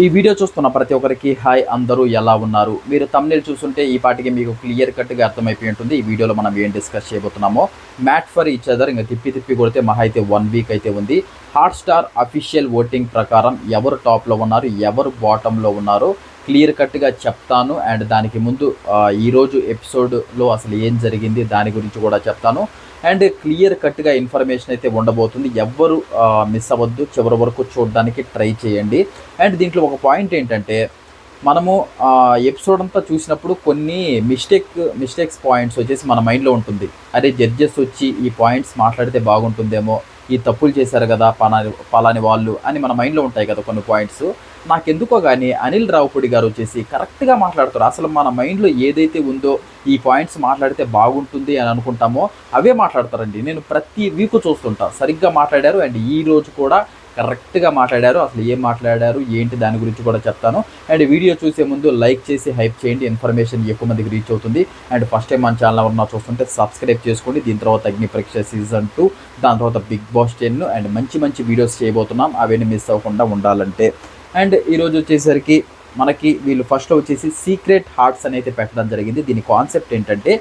ఈ వీడియో చూస్తున్న ప్రతి ఒక్కరికి హాయ్, అందరూ ఎలా ఉన్నారు? మీరు థంబ్‌నెయిల్ చూస్తుంటే ఈ పాటికి మీకు క్లియర్ కట్‌గా అర్థమైపోయి ఉంటుంది. ఈ వీడియోలో మనం ఏం డిస్కస్ చేయబోతున్నామో. మ్యాట్ ఫర్ ఈచ్ అదర్ ఇంక తిప్పి కొడితే మహా అయితే 1 వీక్ అయితే ఉంది. హాట్‌స్టార్ అఫీషియల్ ఓటింగ్ ప్రకారం ఎవరు టాప్‌లో ఉన్నారు, ఎవరు బాటమ్‌లో ఉన్నారో క్లియర్ కట్‌గా చెప్తాను. అండ్ దానికి ముందు ఈరోజు ఎపిసోడ్‌లో అసలు ఏం జరిగింది దాని గురించి కూడా చెప్తాను. అండ్ క్లియర్ కట్‌గా ఇన్ఫర్మేషన్ అయితే ఉండబోతుంది. ఎవ్వరు మిస్ అవ్వద్దు. చివరి వరకు చూడడానికి ట్రై చేయండి. అండ్ దీంట్లో ఒక పాయింట్ ఏంటంటే, మనము ఎపిసోడ్ అంతా చూసినప్పుడు కొన్ని మిస్టేక్స్ పాయింట్స్ వచ్చేసి మన మైండ్‌లో ఉంటుంది. అరే, జడ్జెస్ వచ్చి ఈ పాయింట్స్ మాట్లాడితే బాగుంటుందేమో, ఈ తప్పులు చేశారు కదా పలాని వాళ్ళు అని మన మైండ్‌లో ఉంటాయి కదా కొన్ని పాయింట్స్. నాకెందుకో గానీ అనిల్ రావిపూడి గారు వచ్చేసి కరెక్ట్‌గా మాట్లాడుతారు. అసలు మన మైండ్‌లో ఏదైతే ఉందో ఈ పాయింట్స్ మాట్లాడితే బాగుంటుంది అని అనుకుంటామో అవే మాట్లాడతారండి. నేను ప్రతి వీక్ చూస్తుంటా. సరిగ్గా మాట్లాడారు. అండ్ ఈరోజు కూడా కరెక్ట్‌గా మాట్లాడారు. అసలు ఏం మాట్లాడారు, ఏంటి దాని గురించి కూడా చెప్తాను. అండ్ వీడియో చూసే ముందు లైక్ చేసి హైప్ చేయండి. ఇన్ఫర్మేషన్ ఎక్కువ మందికి రీచ్ అవుతుంది. అండ్ ఫస్ట్ టైం మన ఛానల్ ఎవరన్నా చూస్తుంటే సబ్స్క్రైబ్ చేసుకోండి. దీని తర్వాత అగ్ని పరీక్ష సీజన్ 2, దాని తర్వాత బిగ్ బాస్ 10 అండ్ మంచి వీడియోస్ చేయబోతున్నాం. అవన్నీ మిస్ అవ్వకుండా ఉండాలంటే. అండ్ ఈరోజు వచ్చేసరికి మనకి వీళ్ళు ఫస్ట్లో వచ్చేసి సీక్రెట్ హార్ట్స్ అనేది పెట్టడం జరిగింది. దీని కాన్సెప్ట్ ఏంటంటే,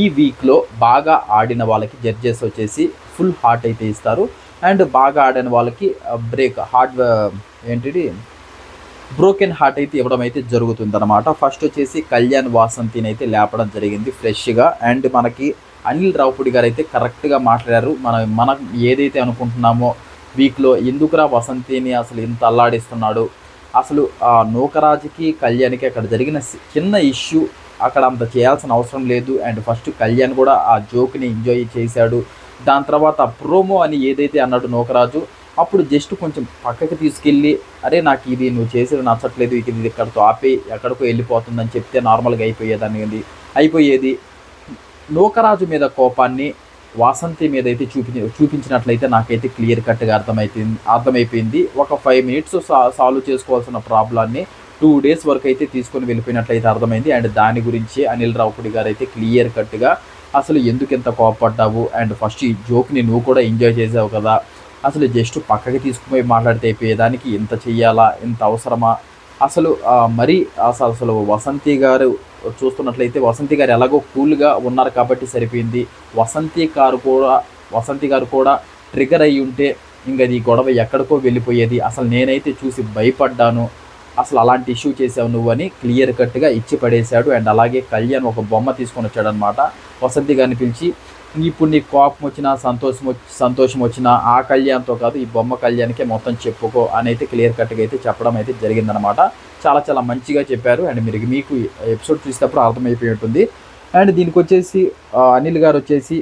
ఈ వీక్లో బాగా ఆడిన వాళ్ళకి జడ్జెస్ వచ్చేసి ఫుల్ హార్ట్ అయితే ఇస్తారు. అండ్ బాగా ఆడిన వాళ్ళకి బ్రోకెన్ హార్ట్ అయితే ఇవ్వడం అయితే జరుగుతుందన్నమాట. ఫస్ట్ వచ్చేసి కళ్యాణ్ వాసంతిని అయితే లేపడం జరిగింది ఫ్రెష్గా. అండ్ మనకి అనిల్ రావిపూడి గారు అయితే కరెక్ట్గా మాట్లాడారు. మనం ఏదైతే అనుకుంటున్నామో వీక్లో ఎందుకురా వసంతిని అసలు ఇంత అల్లాడిస్తున్నాడు, అసలు నూకరాజుకి కళ్యాణ్కి అక్కడ జరిగిన చిన్న ఇష్యూ, అక్కడ అంత చేయాల్సిన అవసరం లేదు. అండ్ ఫస్ట్ కళ్యాణ్ కూడా ఆ జోక్ని ఎంజాయ్ చేశాడు. దాని తర్వాత ప్రోమో అని ఏదైతే అన్నాడు నూకరాజు, అప్పుడు జస్ట్ కొంచెం పక్కకి తీసుకెళ్ళి, అరే నాకు ఇది నువ్వు చేసేది నచ్చట్లేదు, ఇది ఇక్కడితో ఆపి ఎక్కడికో వెళ్ళిపోతుందని చెప్తే నార్మల్గా అయిపోయేది. నూకరాజు మీద కోపాన్ని వాసంతి మీద అయితే చూపించినట్లయితే నాకైతే క్లియర్ కట్గా అర్థమైపోయింది. ఒక 5 మినిట్స్ సాల్వ్ చేసుకోవాల్సిన ప్రాబ్లాన్ని 2 డేస్ వరకు అయితే తీసుకొని వెళ్ళిపోయినట్లయితే అర్థమైంది. అండ్ దాని గురించి అనిల్ రావిపూడి గారు అయితే క్లియర్ కట్గా అసలు ఎందుకు ఇంత కోపడ్డావు, అండ్ ఫస్ట్ ఈ జోక్ని నువ్వు కూడా ఎంజాయ్ చేసావు కదా, అసలు జస్ట్ పక్కకి తీసుకుపోయి మాట్లాడితే అయిపోయేదానికి ఇంత చెయ్యాలా, ఇంత అవసరమా, అసలు అసలు వసంతి గారు చూస్తున్నట్లయితే వసంతి గారు ఎలాగో కూల్గా ఉన్నారు కాబట్టి సరిపోయింది. వసంతి గారు కూడా ట్రిగర్ అయ్యి ఉంటే ఇంకా ఈ గొడవ ఎక్కడికో వెళ్ళిపోయేది. అసలు నేనైతే చూసి భయపడ్డాను. అసలు అలాంటి ఇష్యూ చేసావు నువ్వు అని క్లియర్ కట్గా ఇచ్చి పడేశాడు. అండ్ అలాగే కళ్యాణ్ ఒక బొమ్మ తీసుకొని వచ్చాడనమాట వసంతి గారిని పిలిచి, ఇప్పుడు నీకు కోపం వచ్చినా సంతోషం వచ్చినా ఆ కళ్యాణ్తో కాదు, ఈ బొమ్మ కళ్యాణ్కే మొత్తం చెప్పుకో అని అయితే క్లియర్ కట్గా అయితే చెప్పడం అయితే జరిగిందనమాట. చాలా మంచిగా చెప్పారు. అండ్ మీకు ఎపిసోడ్ చూసేటప్పుడు అర్థమైపోయి ఉంటుంది. అండ్ దీనికి వచ్చేసి అనిల్ గారు వచ్చేసి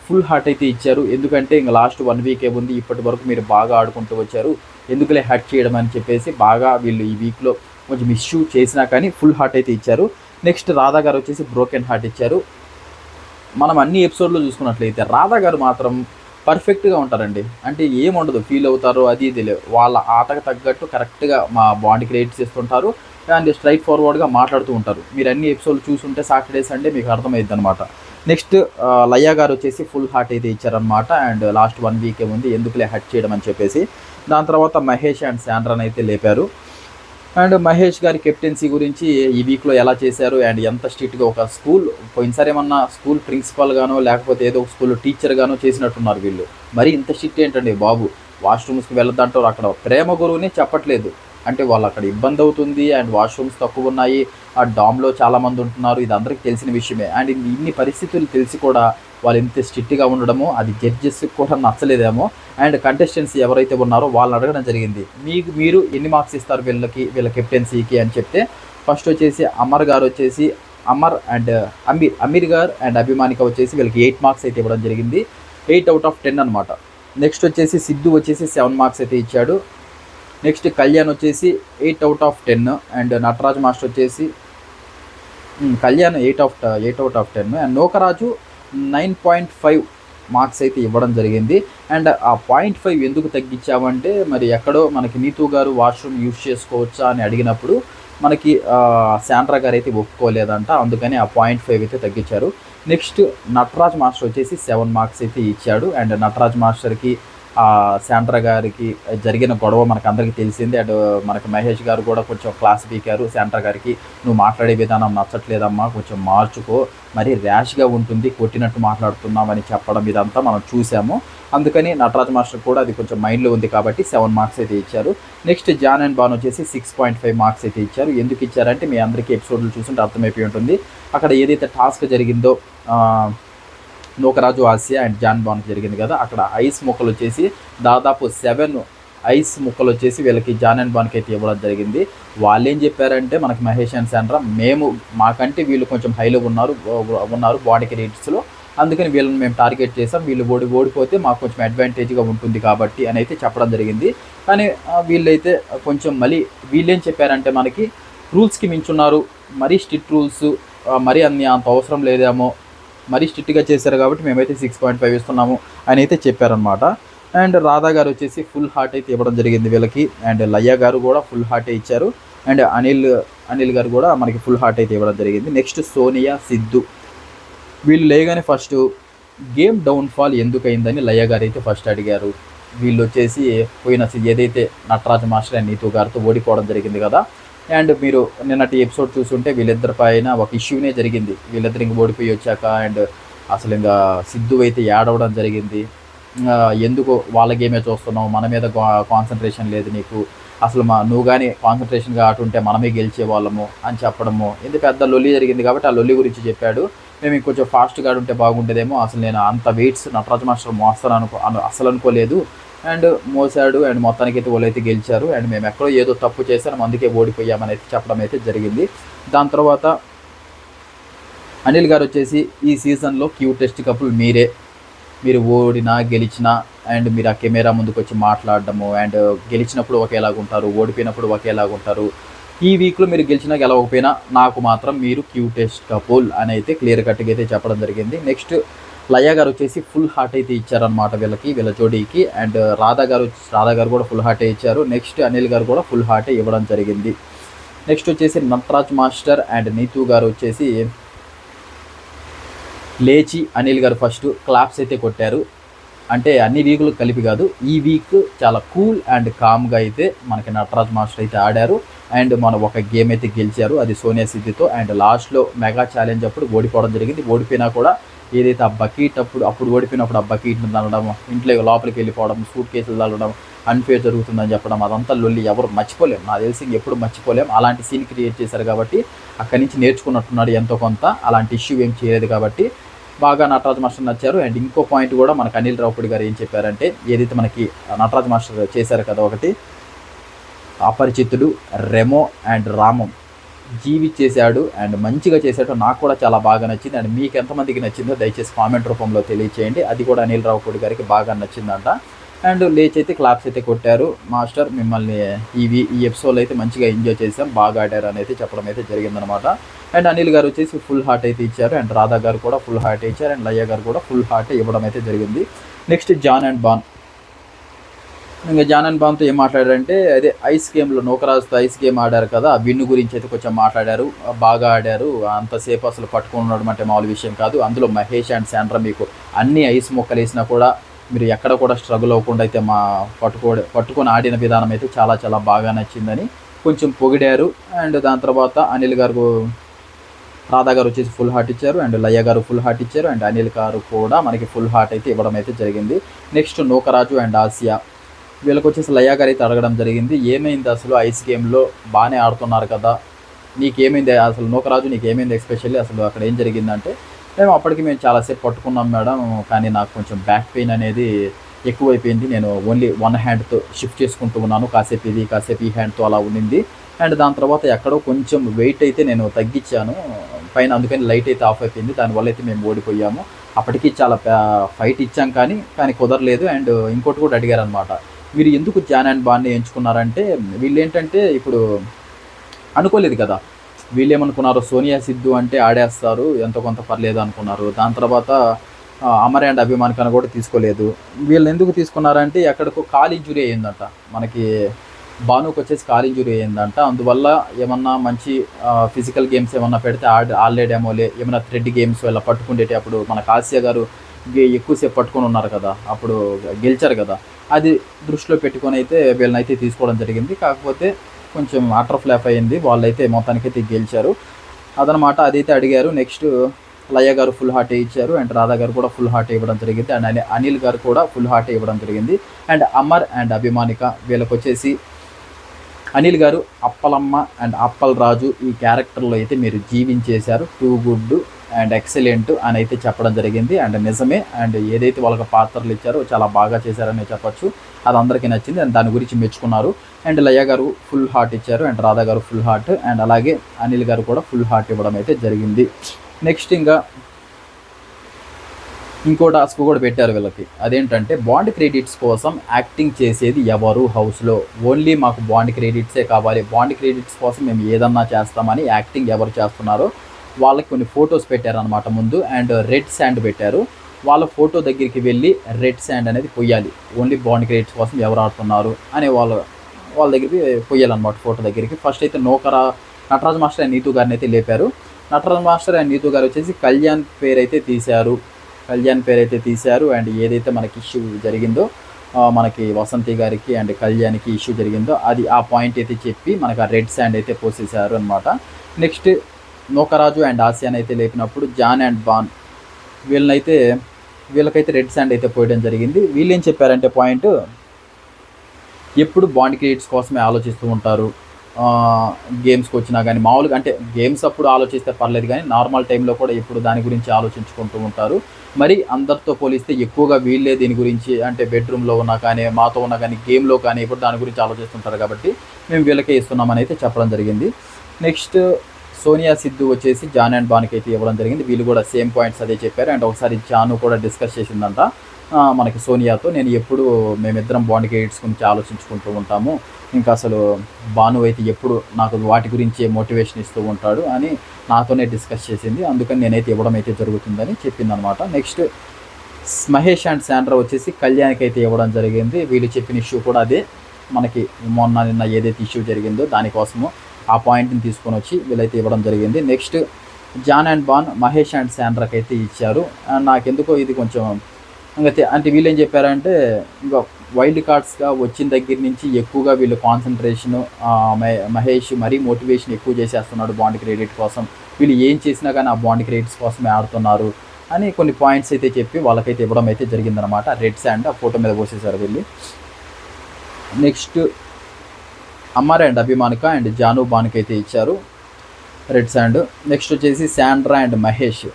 ఫుల్ హార్ట్ అయితే ఇచ్చారు. ఎందుకంటే ఇంకా లాస్ట్ 1 వీకే ఉంది, ఇప్పటి వరకు మీరు బాగా ఆడుకుంటూ వచ్చారు, ఎందుకులే హర్ట్ చేయడం అని చెప్పేసి బాగా వీళ్ళు ఈ వీక్లో కొంచెం ఇష్యూ చేసినా కానీ ఫుల్ హార్ట్ అయితే ఇచ్చారు. నెక్స్ట్ రాధా గారు వచ్చేసి బ్రోకెన్ హార్ట్ ఇచ్చారు. మనం అన్ని ఎపిసోడ్లో చూసుకున్నట్లయితే రాధా గారు మాత్రం పర్ఫెక్ట్గా ఉంటారండి. అంటే ఏముండదు, ఫీల్ అవుతారు అది ఇది లేవు, వాళ్ళ ఆటకు తగ్గట్టు కరెక్ట్గా మా బాండ్ క్రియేట్ చేస్తుంటారు. అండ్ స్ట్రైట్ ఫార్వర్డ్గా మాట్లాడుతూ ఉంటారు. మీరు అన్ని ఎపిసోడ్లు చూసుంటే సాటర్డే సండే మీకు అర్థమైద్ది అనమాట. నెక్స్ట్ లయ్య గారు వచ్చేసి ఫుల్ హార్ట్ అయితే ఇచ్చారనమాట. అండ్ లాస్ట్ 1 వీకే ఉంది, ఎందుకులే హర్ట్ చేయడం అని చెప్పేసి. దాని తర్వాత మహేష్ అండ్ శాండ్రాని అయితే లేపారు. అండ్ మహేష్ గారి కెప్టెన్సీ గురించి ఈ వీక్లో ఎలా చేశారు అండ్ ఎంత స్ట్రిక్ట్గా ఒక పోయినసారి ఏమన్నా స్కూల్ ప్రిన్సిపాల్ గానో లేకపోతే ఏదో ఒక స్కూల్లో టీచర్ గానో చేసినట్టున్నారు వీళ్ళు. మరి ఇంత స్ట్రిక్ట్ ఏంటండి బాబు, వాష్రూమ్స్కి వెళ్ళొద్దంటారు, అక్కడ ప్రేమ గురువుని చెప్పట్లేదు. అంటే వాళ్ళు అక్కడ ఇబ్బంది అవుతుంది అండ్ వాష్రూమ్స్ తక్కువ ఉన్నాయి, ఆ డామ్లో చాలామంది ఉంటున్నారు, ఇది అందరికీ తెలిసిన విషయమే. అండ్ ఇన్ని పరిస్థితులు తెలిసి కూడా వాళ్ళు ఎంత స్ట్రిక్ట్గా ఉండడమో అది జడ్జెస్కి కూడా నచ్చలేదేమో. అండ్ కంటెస్టెంట్స్ ఎవరైతే ఉన్నారో వాళ్ళని అడగడం జరిగింది, మీరు ఎన్ని మార్క్స్ ఇస్తారు వీళ్ళ కెప్టెన్సీకి అని చెప్తే, ఫస్ట్ వచ్చేసి అమర్ అండ్ అమీర్ గారు అండ్ అభిమానిక వచ్చేసి వీళ్ళకి 8 మార్క్స్ అయితే ఇవ్వడం జరిగింది. 8 out of 10 అనమాట. నెక్స్ట్ వచ్చేసి సిద్ధు వచ్చేసి 7 మార్క్స్ అయితే ఇచ్చాడు. నెక్స్ట్ కళ్యాణ్ వచ్చేసి 8 out of 10 and Nataraj master వచ్చేసి Kalyan 8 out of 10 and Nookaraju 9.5 marks అయితే ఇవ్వడం జరిగింది. అండ్ ఆ 0.5 ఎందుకు తగ్గించామంటే, మరి ఎక్కడో మనకి నీతూ గారు వాష్రూమ్ యూజ్ చేసుకోవచ్చా అని అడిగినప్పుడు మనకి శాండ్రా గారు అయితే ఒప్పుకోలేదంట, అందుకని ఆ 0.5 అయితే తగ్గించారు. నెక్స్ట్ నటరాజ్ మాస్టర్ వచ్చేసి 7 మార్క్స్ అయితే ఇచ్చాడు. అండ్ నటరాజ్ మాస్టర్కి శాంట్రా గారికి జరిగిన గొడవ మనకందరికీ తెలిసింది. అండ్ మనకి మహేష్ గారు కూడా కొంచెం క్లాస్ పీకారు శాంట్రా గారికి. "నువ్వు మాట్లాడే విధానం నచ్చట్లేదమ్మా, కొంచెం మార్చుకో, మరీ ర్యాష్గా ఉంటుంది, కొట్టినట్టు మాట్లాడుతున్నామని" చెప్పడం ఇదంతా మనం చూసాము. అందుకని నటరాజ్ మాస్టర్ కూడా అది కొంచెం మైండ్లో ఉంది కాబట్టి 7 మార్క్స్ అయితే ఇచ్చారు. నెక్స్ట్ జాన్ అండ్ బాన్ వచ్చేసి 6.5 మార్క్స్ అయితే ఇచ్చారు. ఎందుకు ఇచ్చారంటే మీ అందరికీ ఎపిసోడ్లు చూస్తుంటే అర్థమైపోయి ఉంటుంది. అక్కడ ఏదైతే టాస్క్ జరిగిందో నూకరాజు ఆసియా అండ్ జాన్ బాన్కి జరిగింది కదా, అక్కడ ఐస్ ముక్కలు వచ్చేసి దాదాపు 7 ఐస్ ముక్కలు వచ్చేసి వీళ్ళకి జాన్ అండ్ బాన్కి అయితే ఇవ్వడం జరిగింది. వాళ్ళు ఏం చెప్పారంటే మనకి మహేష్ అండ్ శాంట్రా, మాకంటే వీళ్ళు కొంచెం హైలో ఉన్నారు బాడీకి రేట్స్లో, అందుకని వీళ్ళని మేము టార్గెట్ చేసాం, వీళ్ళు ఓడిపోతే మాకు కొంచెం అడ్వాంటేజ్గా ఉంటుంది కాబట్టి అని అయితే చెప్పడం జరిగింది. కానీ వీళ్ళైతే కొంచెం మళ్ళీ వీళ్ళేం చెప్పారంటే మనకి రూల్స్కి మించున్నారు, మరీ స్ట్రిక్ట్ రూల్స్, మరీ అంత అవసరం లేదేమో, మరీ స్ట్రిక్ట్గా చేశారు కాబట్టి మేమైతే 6.5 ఇస్తున్నాము అని అయితే చెప్పారనమాట. అండ్ రాధా గారు వచ్చేసి ఫుల్ హార్ట్ అయితే ఇవ్వడం జరిగింది వీళ్ళకి. అండ్ లయ్య గారు కూడా ఫుల్ హార్ట్ ఇచ్చారు. అండ్ అనిల్ గారు కూడా మనకి ఫుల్ హార్ట్ అయితే ఇవ్వడం జరిగింది. నెక్స్ట్ సోనియా, సిద్ధు వీళ్ళు లేగానే ఫస్ట్ గేమ్ డౌన్ఫాల్ ఎందుకయిందని లయ్య గారు అయితే ఫస్ట్ అడిగారు. వీళ్ళు వచ్చేసి ఏదైతే నటరాజ్ మాస్టర్ అండ్ నీతూ గారితో ఓడిపోవడం జరిగింది కదా, అండ్ మీరు నిన్నటి ఎపిసోడ్ చూస్తుంటే వీళ్ళిద్దరి పైన ఒక ఇష్యూనే జరిగింది. వీళ్ళిద్దరు ఇంక ఓడిపోయి వచ్చాక అండ్ అసలు ఇంకా సిద్ధు అయితే ఏడవడం జరిగింది. ఎందుకు వాళ్ళ గేమే చూస్తున్నావు, మన మీద కాన్సన్ట్రేషన్ లేదు నీకు, అసలు నువ్వు కానీ కాన్సన్ట్రేషన్గా ఆటుంటే మనమే గెలిచే వాళ్ళము అని చెప్పడము. ఇది పెద్ద లొల్లి జరిగింది కాబట్టి ఆ లొల్లి గురించి చెప్పాడు. మేము ఇంకొంచెం ఫాస్ట్గా ఆడుంటే బాగుండేదేమో, అసలు నేను అంత వెయిట్స్ నటరాజ్ మాస్టర్ మోస్తాను అసలు అనుకోలేదు, అండ్ మోసాడు, అండ్ మొత్తానికి అయితే వాళ్ళైతే గెలిచారు, అండ్ మేము ఎక్కడో ఏదో తప్పు చేశాము అందుకే ఓడిపోయామని అయితే చెప్పడం అయితే జరిగింది. దాని తర్వాత అనిల్ గారు వచ్చేసి ఈ సీజన్లో క్యూటెస్ట్ కపుల్ మీరు ఓడినా గెలిచినా అండ్ మీరు ఆ కెమెరా ముందుకు వచ్చి మాట్లాడడము, అండ్ గెలిచినప్పుడు ఒకేలాగుంటారు, ఓడిపోయినప్పుడు ఒకేలాగుంటారు, ఈ వీక్లో మీరు గెలిచినా గెలవకపోయినా నాకు మాత్రం మీరు క్యూటెస్ట్ కపుల్ అని అయితే క్లియర్ కట్గా అయితే చెప్పడం జరిగింది. నెక్స్ట్ లయ్య గారు వచ్చేసి ఫుల్ హార్ట్ అయితే ఇచ్చారనమాట వీళ్ళ జోడీకి. అండ్ రాధా గారు కూడా ఫుల్ హార్టే ఇచ్చారు. నెక్స్ట్ అనిల్ గారు కూడా ఫుల్ హార్టే ఇవ్వడం జరిగింది. నెక్స్ట్ వచ్చేసి నటరాజ్ మాస్టర్ అండ్ నీతూ గారు వచ్చేసి లేచి అనిల్ గారు ఫస్ట్ క్లాప్స్ అయితే కొట్టారు. అంటే అన్ని వీకులు కలిపి కాదు, ఈ వీక్ చాలా కూల్ అండ్ కామ్గా అయితే మనకి నటరాజ్ మాస్టర్ అయితే ఆడారు. అండ్ మనం ఒక గేమ్ అయితే గెలిచారు, అది సోనియా సిద్ధితో. అండ్ లాస్ట్లో మెగా ఛాలెంజ్ అప్పుడు ఓడిపోవడం జరిగింది. ఓడిపోయినా కూడా ఏదైతే ఆ బకెట్ అప్పుడు ఓడిపోయినప్పుడు ఆ బకెట్ని తల్లడం, ఇంట్లో లోపలికి వెళ్ళిపోవడం, సూట్ కేసులు తల్లడం, అన్ఫేర్ జరుగుతుందని చెప్పడం, అదంతా లొల్లి ఎవరు మర్చిపోలేం, నాకు తెలిసి ఎప్పుడు మర్చిపోలేం. అలాంటి సీన్ క్రియేట్ చేశారు కాబట్టి అక్కడి నుంచి నేర్చుకున్నట్టున్నాడు ఎంతో కొంత. అలాంటి ఇష్యూ ఏం చేయలేదు కాబట్టి బాగా నటరాజ్ మాస్టర్ నచ్చారు. అండ్ ఇంకో పాయింట్ కూడా మనకు అనిల్ రావుపూడి గారు ఏం చెప్పారంటే, ఏదైతే మనకి నటరాజ్ మాస్టర్ చేశారు కదా ఒకటి, అపరిచితుడు, రెమో అండ్ రామం జీవిచ్చేశాడు అండ్ మంచిగా చేశాడు, నాకు కూడా చాలా బాగా నచ్చింది. అండ్ మీకు ఎంతమందికి నచ్చిందో దయచేసి కామెంట్ రూపంలో తెలియచేయండి. అది కూడా అనిల్ రావుపూడి గారికి బాగా నచ్చిందంట. అండ్ లేచి అయితే క్లాప్స్ అయితే కొట్టారు. మాస్టర్ మిమ్మల్ని ఈ ఎపిసోడ్లో అయితే మంచిగా ఎంజాయ్ చేసాం, బాగా ఆడారు అని అయితే చెప్పడం అయితే జరిగిందనమాట. అండ్ అనిల్ గారు వచ్చేసి ఫుల్ హార్ట్ అయితే ఇచ్చారు. అండ్ రాధా గారు కూడా ఫుల్ హార్ట్ ఇచ్చారు. అండ్ లయ్య గారు కూడా ఫుల్ హార్ట్ ఇవ్వడం అయితే జరిగింది. నెక్స్ట్ జాన్ అండ్ బాన్. ఇంకా జాన్ అండ్ బాన్తో ఏం మాట్లాడారంటే, అదే ఐస్ గేమ్లో నూకరాజుతో ఐస్ గేమ్ ఆడారు కదా, ఆ విన్ను గురించి అయితే కొంచెం మాట్లాడారు. బాగా ఆడారు, అంతసేపు అసలు పట్టుకున్నాడు అంటే మామూలు విషయం కాదు. అందులో మహేష్ అండ్ శాంట్రా మీకు అన్ని ఐస్ మొక్కలు వేసినా కూడా మీరు ఎక్కడ కూడా స్ట్రగుల్ అవ్వకుండా అయితే పట్టుకొని ఆడిన విధానం అయితే చాలా చాలా బాగా నచ్చిందని కొంచెం పొగిడారు. అండ్ దాని తర్వాత అనిల్ గారు, రాధా గారు వచ్చేసి ఫుల్ హార్ట్ ఇచ్చారు. అండ్ లయ్య గారు ఫుల్ హార్ట్ ఇచ్చారు. అండ్ అనిల్ గారు కూడా మనకి ఫుల్ హార్ట్ అయితే ఇవ్వడం అయితే జరిగింది. నెక్స్ట్ నూకరాజు అండ్ ఆసియా, వీళ్ళకి వచ్చేసి లయ్య గారు అయితే అడగడం జరిగింది, ఏమైంది అసలు ఐస్ గేమ్లో బాగానే ఆడుతున్నారు కదా, నీకేమైంది అసలు నూకరాజు, నీకేమైంది ఎస్పెషల్లీ అసలు అక్కడ ఏం జరిగిందంటే, మేము చాలాసేపు పట్టుకున్నాం మేడం, కానీ నాకు కొంచెం బ్యాక్ పెయిన్ అనేది ఎక్కువైపోయింది, నేను ఓన్లీ వన్ హ్యాండ్తో షిఫ్ట్ చేసుకుంటూ ఉన్నాను, కాసేపు ఇది కాసేపు ఈ హ్యాండ్తో అలా ఉండింది. అండ్ దాని తర్వాత ఎక్కడో కొంచెం వెయిట్ అయితే నేను తగ్గించాను పైన, అందుకని లైట్ అయితే ఆఫ్ అయిపోయింది, దానివల్ల అయితే మేము ఓడిపోయాము. అప్పటికి చాలా ఫైట్ ఇచ్చాం కానీ కుదరలేదు. అండ్ ఇంకోటి కూడా అడిగారు అనమాట, మీరు ఎందుకు జాన్ అండ్ బాన్ని ఎంచుకున్నారంటే, వీళ్ళు ఏంటంటే ఇప్పుడు అనుకోలేదు కదా, వీళ్ళు ఏమనుకున్నారు, సోనియా సిద్ధు అంటే ఆడేస్తారు ఎంతో కొంత పర్లేదు అనుకున్నారు. దాని తర్వాత అమర్ అండ్ అభిమాన్ కన్నా కూడా తీసుకోలేదు. వీళ్ళు ఎందుకు తీసుకున్నారంటే, ఎక్కడికో కాల్ ఇంజురీ అయ్యిందంట, మనకి భానుకు వచ్చేసి కాల్ ఇంజురీ అయ్యిందంట. అందువల్ల ఏమన్నా మంచి ఫిజికల్ గేమ్స్ ఏమన్నా పెడితే ఆడలేడేమోలే, ఏమైనా థ్రెడ్ గేమ్స్ ఇలా పట్టుకుండేటి. అప్పుడు మన కాసియా గారు ఎక్కువసేపు పట్టుకొని ఉన్నారు కదా, అప్పుడు గెలిచారు కదా, అది దృష్టిలో పెట్టుకొని అయితే వీళ్ళనైతే తీసుకోవడం జరిగింది. కాకపోతే కొంచెం అటర్ ఫ్లాప్ అయింది, వాళ్ళైతే మొత్తానికైతే గెలిచారు అదనమాట. అదైతే అడిగారు. నెక్స్ట్ లయ గారు ఫుల్ హార్ట్ ఇచ్చారు అండ్ రాధా గారు కూడా ఫుల్ హార్ట్ ఇవ్వడం జరిగింది అండ్ అనిల్ గారు కూడా ఫుల్ హార్ట్ ఇవ్వడం జరిగింది. అండ్ అమర్ అండ్ అభిమానిక వీళ్ళకి వచ్చేసి అనిల్ గారు అప్పలమ్మ అండ్ అప్పల్ రాజు ఈ క్యారెక్టర్లో అయితే మీరు జీవించేశారు, టూ గుడ్ అండ్ ఎక్సలెంట్ అని అయితే చెప్పడం జరిగింది. అండ్ నిజమే, అండ్ ఏదైతే వాళ్ళకి పాత్రలు ఇచ్చారో చాలా బాగా చేశారని చెప్పొచ్చు. అది అందరికీ నచ్చింది అండ్ దాని గురించి మెచ్చుకున్నారు. అండ్ లయ గారు ఫుల్ హార్ట్ ఇచ్చారు అండ్ రాధా గారు ఫుల్ హార్ట్ అండ్ అలాగే అనిల్ గారు కూడా ఫుల్ హార్ట్ ఇవ్వడం అయితే జరిగింది. నెక్స్ట్ ఇంకా ఇంకో టాస్క్ కూడా పెట్టారు వీళ్ళకి. అదేంటంటే బాండ్ క్రెడిట్స్ కోసం యాక్టింగ్ చేసేది ఎవరు హౌస్లో, ఓన్లీ మాకు బాండ్ క్రెడిట్సే కావాలి, బాండ్ క్రెడిట్స్ కోసం మేము ఏదన్నా చేస్తామని యాక్టింగ్ ఎవరు చేస్తున్నారో వాళ్ళకి కొన్ని ఫొటోస్ పెట్టారనమాట ముందు. అండ్ రెడ్ శాండ్ పెట్టారు, వాళ్ళ ఫోటో దగ్గరికి వెళ్ళి రెడ్ శాండ్ అనేది పొయ్యాలి, ఓన్లీ బాండ్ క్రెడిట్స్ కోసం ఎవరు ఆడుతున్నారు అనే వాళ్ళ దగ్గరికి పొయ్యాలన్నమాట ఫోటో దగ్గరికి. ఫస్ట్ అయితే నటరాజ్ మాస్టర్ అండ్ నీతూ గారిని అయితే లేపారు. నటరాజ్ మాస్టర్ అండ్ నీతూ గారు వచ్చేసి కళ్యాణ్ పేరు అయితే తీశారు అండ్ ఏదైతే మనకి ఇష్యూ జరిగిందో, మనకి వసంతి గారికి అండ్ కళ్యాణ్కి ఇష్యూ జరిగిందో అది ఆ పాయింట్ అయితే చెప్పి మనకు ఆ రెడ్ శాండ్ అయితే పోసేశారు అనమాట. నెక్స్ట్ నూకరాజు అండ్ ఆసియాన్ అయితే లేపినప్పుడు జాన్ అండ్ బాన్ వీళ్ళకైతే రెడ్ శాండ్ అయితే పోయడం జరిగింది. వీళ్ళు ఏం చెప్పారంటే పాయింట్, ఎప్పుడు బాండ్ క్రెడిట్స్ కోసమే ఆలోచిస్తూ ఉంటారు, గేమ్స్కి వచ్చినా కానీ మామూలుగా, అంటే గేమ్స్ అప్పుడు ఆలోచిస్తే పర్లేదు కానీ నార్మల్ టైంలో కూడా ఎప్పుడు దాని గురించి ఆలోచించుకుంటూ ఉంటారు. మరి అందరితో పోలిస్తే ఎక్కువగా వీళ్ళే దీని గురించి, అంటే బెడ్రూమ్లో ఉన్నా కానీ మాతో ఉన్నా కానీ గేమ్లో కానీ ఇప్పుడు దాని గురించి ఆలోచిస్తుంటారు కాబట్టి మేము వీళ్ళకే ఇస్తున్నామని అయితే చెప్పడం జరిగింది. నెక్స్ట్ సోనియా సిద్ధు వచ్చేసి జాన్ అండ్ బాన్కి అయితే ఇవ్వడం జరిగింది. వీళ్ళు కూడా సేమ్ పాయింట్స్ అదే చెప్పారు. అండ్ ఒకసారి జాను కూడా డిస్కస్ చేసిందంట మనకి సోనియాతో, నేను ఎప్పుడు మేమిద్దరం బాండ్ క్రెడిట్స్ గురించి ఆలోచించుకుంటూ ఉంటాము, ఇంకా అసలు భాను అయితే ఎప్పుడు నాకు వాటి గురించి మోటివేషన్ ఇస్తూ ఉంటాడు అని నాతోనే డిస్కస్ చేసింది, అందుకని నేనైతే ఇవ్వడం అయితే జరుగుతుందని చెప్పిందనమాట. నెక్స్ట్ మహేష్ అండ్ శాండ్రా వచ్చేసి కళ్యాణ్కి అయితే ఇవ్వడం జరిగింది. వీళ్ళు చెప్పిన ఇష్యూ కూడా అదే, మనకి నిన్న ఏదైతే ఇష్యూ జరిగిందో దానికోసము ఆ పాయింట్ని తీసుకొని వచ్చి వీళ్ళైతే ఇవ్వడం జరిగింది. Next Jaan and Baan Mahesh and శాండ్రాకి అయితే ఇచ్చారు. నాకెందుకో ఇది కొంచెం అంటే వీళ్ళు ఏం చెప్పారంటే, ఇంకా వైల్డ్ కార్డ్స్గా వచ్చిన దగ్గర నుంచి ఎక్కువగా వీళ్ళు కాన్సన్ట్రేషను మహేష్ మరీ మోటివేషన్ ఎక్కువ చేసేస్తున్నాడు బాండ్ క్రెడిట్ కోసం, వీళ్ళు ఏం చేసినా కానీ ఆ బాండ్ క్రెడిట్స్ కోసమే ఆడుతున్నారు అని కొన్ని పాయింట్స్ అయితే చెప్పి వాళ్ళకైతే ఇవ్వడం అయితే జరిగిందనమాట. రెడ్ శాండ్ ఆ ఫోటో మీద పోసేసారు వీళ్ళు. Next Amar and Abhimanika and Jaanu బాన్కి అయితే ఇచ్చారు రెడ్ శాండ్. నెక్స్ట్ వచ్చేసి Sandra and Mahesh,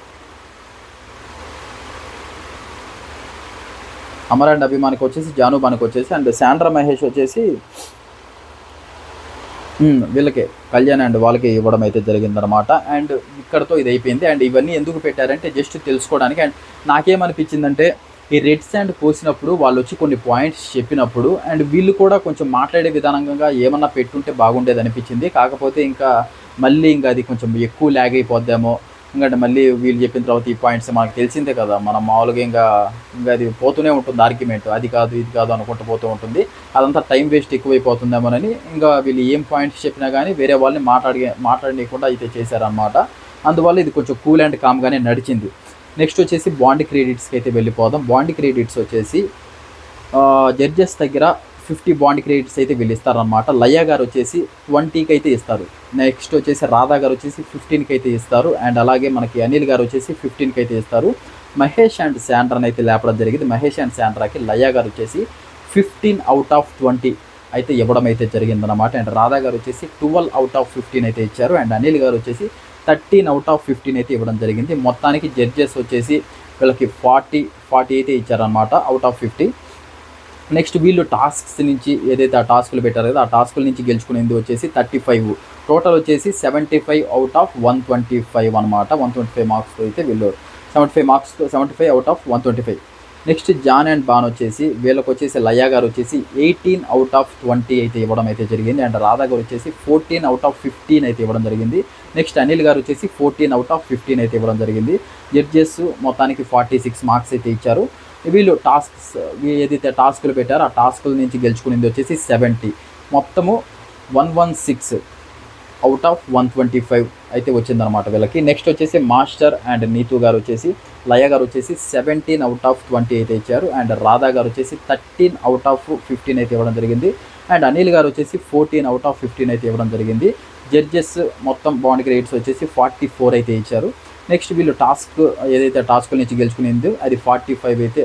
Amar and అభిమానికి వచ్చేసి జాను బాన్కి వచ్చేసి, అండ్ శాండ్రా మహేష్ వచ్చేసి వీళ్ళకే కళ్యాణ్ అండ్ వాళ్ళకి ఇవ్వడం అయితే జరిగిందనమాట. అండ్ ఇక్కడతో ఇది అయిపోయింది. అండ్ ఇవన్నీ ఎందుకు పెట్టారంటే జస్ట్ తెలుసుకోవడానికి. అండ్ నాకేమనిపించిందంటే, ఈ రెడ్ శాండ్ పోసినప్పుడు వాళ్ళు వచ్చి కొన్ని పాయింట్స్ చెప్పినప్పుడు అండ్ వీళ్ళు కూడా కొంచెం మాట్లాడే విధానంగా ఏమన్నా పెట్టుంటే బాగుండేది అనిపించింది. కాకపోతే ఇంకా మళ్ళీ ఇంకా అది కొంచెం ఎక్కువ ల్యాగ్ అయిపోద్దామో, ఎందుకంటే మళ్ళీ వీళ్ళు చెప్పిన తర్వాత ఈ పాయింట్స్ మనకు తెలిసిందే కదా, మనం మామూలుగా ఇంకా అది పోతూనే ఉంటుంది ఆర్గ్యుమెంట్, అది కాదు ఇది కాదు అనుకుంటూ పోతూ ఉంటుంది, అదంతా టైం వేస్ట్ ఎక్కువైపోతుందేమోనని ఇంకా వీళ్ళు ఏం పాయింట్స్ చెప్పినా కానీ వేరే వాళ్ళని మాట్లాడనీయకుండా అయితే చేశారనమాట. అందువల్ల ఇది కొంచెం కూల్ అండ్ కామ్గానే నడిచింది. నెక్స్ట్ వచ్చేసి బాండ్ క్రెడిట్స్కి అయితే వెళ్ళిపోదాం. బాండ్ క్రెడిట్స్ వచ్చేసి జడ్జెస్ దగ్గర 50 బాండ్ క్రెడిట్స్ అయితే వీళ్ళు ఇస్తారనమాట. లయ గారు వచ్చేసి 20కి అయితే ఇస్తారు. నెక్స్ట్ వచ్చేసి రాధా గారు వచ్చేసి 15కి అయితే ఇస్తారు. అండ్ అలాగే మనకి అనిల్ గారు వచ్చేసి 15కి అయితే ఇస్తారు. మహేష్ అండ్ శాండ్రాని అయితే లేపడం జరిగింది. మహేష్ అండ్ శాండ్రాకి లయ గారు వచ్చేసి 15 అవుట్ ఆఫ్ 20 అయితే ఇవ్వడం అయితే జరిగిందనమాట. అండ్ రాధా గారు వచ్చేసి 12 అవుట్ ఆఫ్ 15 అయితే ఇచ్చారు. అండ్ అనిల్ గారు వచ్చేసి 13 అవుట్ ఆఫ్ 15 అయితే ఇవ్వడం జరిగింది. మొత్తానికి జడ్జెస్ వచ్చేసి వీళ్ళకి 40 అయితే ఇచ్చారనమాట అవుట్ ఆఫ్ 50. నెక్స్ట్ వీళ్ళు టాస్క్స్ నుంచి ఏదైతే ఆ టాస్కులు పెట్టారు కదా, ఆ టాస్కుల నుంచి గెలుచుకునేది వచ్చేసి 35, టోటల్ వచ్చేసి 75 అవుట్ ఆఫ్ 125 అనమాట. 125 మార్క్స్ అయితే వీళ్ళు 75 out of 125. Next Jaan and Baan వచ్చేసి వీళ్ళకి వచ్చేసి లయ గారు వచ్చేసి 18 అవుట్ ఆఫ్ 20 అయితే ఇవ్వడం అయితే జరిగింది. అండ్ రాధా గారు వచ్చేసి 14 అవుట్ ఆఫ్ 15 అయితే ఇవ్వడం జరిగింది. నెక్స్ట్ అనిల్ గారు వచ్చేసి 14 అవుట్ ఆఫ్ 15 అయితే ఇవ్వడం జరిగింది. జడ్జెస్ మొత్తానికి 46 మార్క్స్ అయితే ఇచ్చారు. వీళ్ళు ఏదైతే టాస్కులు పెట్టారో ఆ టాస్కుల నుంచి గెలుచుకునేది వచ్చేసి 70, మొత్తము 116 అవుట్ ఆఫ్ 125 అయితే వచ్చిందనమాట వీళ్ళకి. నెక్స్ట్ వచ్చేసి మాస్టర్ అండ్ నీతు గారు వచ్చేసి, లయ గారు వచ్చేసి 17 అవుట్ ఆఫ్ 20 అయితే ఇచ్చారు. అండ్ రాధా గారు వచ్చేసి 13 అవుట్ ఆఫ్ 15 అయితే ఇవ్వడం జరిగింది. అండ్ అనిల్ గారు వచ్చేసి 14 అవుట్ ఆఫ్ 15 అయితే ఇవ్వడం జరిగింది. జడ్జెస్ మొత్తం బాండ్ గ్రేడ్స్ వచ్చేసి 44 అయితే ఇచ్చారు. నెక్స్ట్ వీళ్ళు టాస్క్ ఏదైతే టాస్క్ నుంచి గెలుచుకునిందో అది 45 అయితే